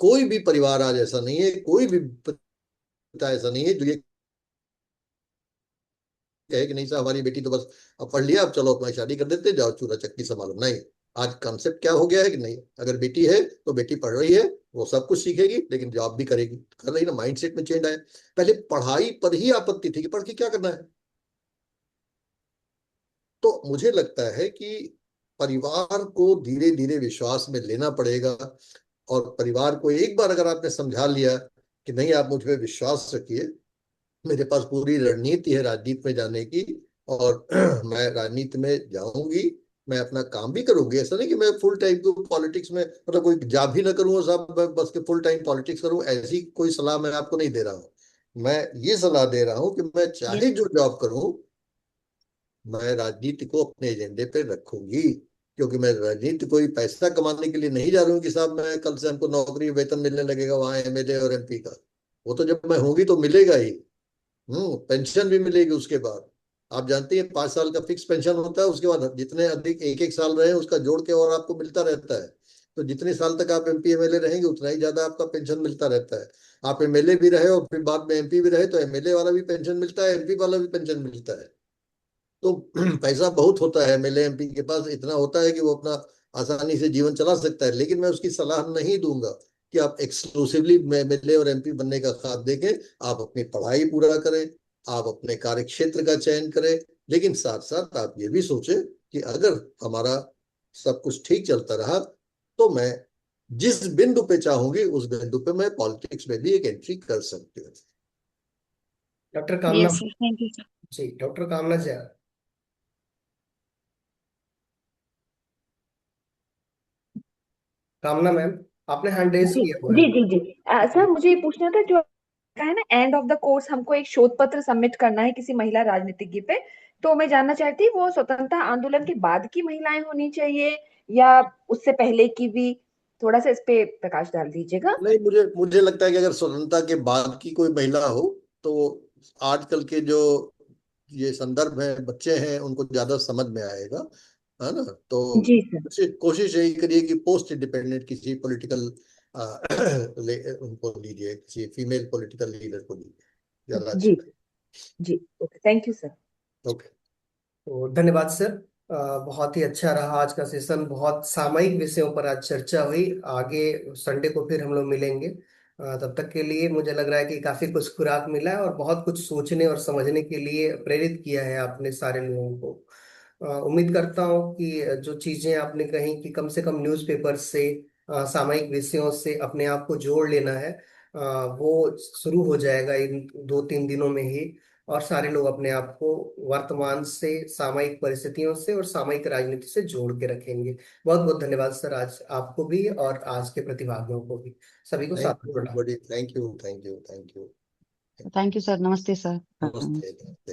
कोई भी परिवार आज ऐसा नहीं है, कोई भी पिता ऐसा नहीं है जो ये कहे कि नहीं साहब हमारी बेटी तो बस अब पढ़ लिया, अब चलो अपना शादी कर देते, जाओ चूल्हा चक्की संभालो। नहीं, आज कॉन्सेप्ट क्या हो गया है कि नहीं, अगर बेटी है तो बेटी पढ़ रही है, वो सब कुछ सीखेगी लेकिन जॉब भी करेगी। कर रही ना, माइंडसेट में चेंज आया। पहले पढ़ाई पर ही आपत्ति थी कि पढ़ के क्या करना है। तो मुझे लगता है कि परिवार को धीरे धीरे विश्वास में लेना पड़ेगा। और परिवार को एक बार अगर आपने समझा लिया कि नहीं आप मुझ पर विश्वास रखिए, मेरे पास पूरी रणनीति है राजनीति में जाने की, और मैं राजनीति में जाऊंगी, मैं अपना काम भी करूंगी। ऐसा नहीं कि मैं फुल टाइम को पॉलिटिक्स में, मतलब कोई जॉब भी ना करूँ साहब, मैं बस के फुल टाइम पॉलिटिक्स करूं, ऐसी कोई सलाह मैं आपको नहीं दे रहा हूं। मैं ये सलाह दे रहा हूं कि मैं चाहे यस। जो जॉब करूं, मैं राजनीति को अपने एजेंडे पे रखूंगी। क्योंकि मैं राजनीति कोई पैसा कमाने के लिए नहीं जा रहा हूँ कि साहब मैं कल से हमको नौकरी वेतन मिलने लगेगा वहां एमएलए और एमपी का। वो तो जब मैं होंगी तो मिलेगा ही। पेंशन भी मिलेगी उसके बाद। आप जानते हैं 5 साल का फिक्स पेंशन होता है, उसके बाद जितने अधिक एक एक साल रहे उसका जोड़ के और आपको मिलता रहता है। तो जितने साल तक आप एमपी एमएलए रहेंगे उतना ही ज्यादा आपका पेंशन मिलता रहता है। आप एमएलए भी रहे और फिर बाद में एमपी भी रहे तो एमएलए वाला भी पेंशन मिलता है, एमपी वाला भी पेंशन मिलता है। तो पैसा बहुत होता है एमएलए एमपी के पास, इतना होता है कि वो अपना आसानी से जीवन चला सकता है। लेकिन मैं उसकी सलाह नहीं दूंगा कि आप एक्सक्लूसिवली एमएलए और एमपी बनने का ख्वाब देखें। आप अपनी पढ़ाई पूरा करें, आप अपने कार्य क्षेत्र का चयन करें, लेकिन साथ साथ आप ये भी सोचें कि अगर हमारा सब कुछ ठीक चलता रहा तो मैं जिस बिंदु पे चाहूंगी उस बिंदु पे मैं पॉलिटिक्स में भी एक एंट्री कर सकती हूँ। Doctor Kamna. Yes sir, thank you sir. जी, डॉक्टर कामना जी। कामना मैम, आपने हैंड रेज जी किया हुआ है। जी जी जी। जी। सर मुझे ये पूछना था, जो का है ना एंड ऑफ द कोर्स हमको एक शोध पत्र सबमिट करना है किसी महिला राजनीतिज्ञ पे। तो मैं जानना चाहती हूँ वो स्वतंत्रता आंदोलन के बाद की महिलाएं होनी चाहिए या उससे पहले की भी? थोड़ा सा इस पे प्रकाश डाल दीजिएगा। नहीं, मुझे मुझे लगता है कि अगर स्वतंत्रता के बाद की कोई महिला हो तो आजकल के जो ये संदर्भ है, बच्चे हैं, उनको ज्यादा समझ में आएगा, है ना। तो जी सर। कोशिश कोशिश यही करिए कि पोस्ट इंडिपेंडेंट किसी पॉलिटिकल उनको लीजिए, किसी फीमेल पॉलिटिकल लीडर को लीजिए, ज्यादा जी अच्छा जी, ओके, थैंक यू सर। है। ओके। तो धन्यवाद सर। बहुत ही अच्छा रहा आज का सेशन, बहुत सामयिक विषयों पर आज चर्चा हुई। आगे संडे को फिर हम लोग मिलेंगे। तब तक के लिए मुझे लग रहा है कि काफी कुछ खुराक मिला है और बहुत कुछ सोचने और समझने के लिए प्रेरित किया है आपने सारे लोगों को। उम्मीद करता हूँ कि जो चीजें आपने कही कि कम से कम न्यूज़पेपर से, सामयिक विषयों से अपने आप को जोड़ लेना है, वो शुरू हो जाएगा इन 2-3 दिनों में ही। और सारे लोग अपने आप को वर्तमान से, सामयिक परिस्थितियों से और सामयिक राजनीति से जोड़ के रखेंगे। बहुत बहुत धन्यवाद सर, आज आपको भी और आज के प्रतिभागियों को भी, सभी को थैंक साथ में यू जोड़ा। बड़ी, thank you, thank you, thank you. Thank you sir, नमस्ते सर। नमस्ते, नमस्ते।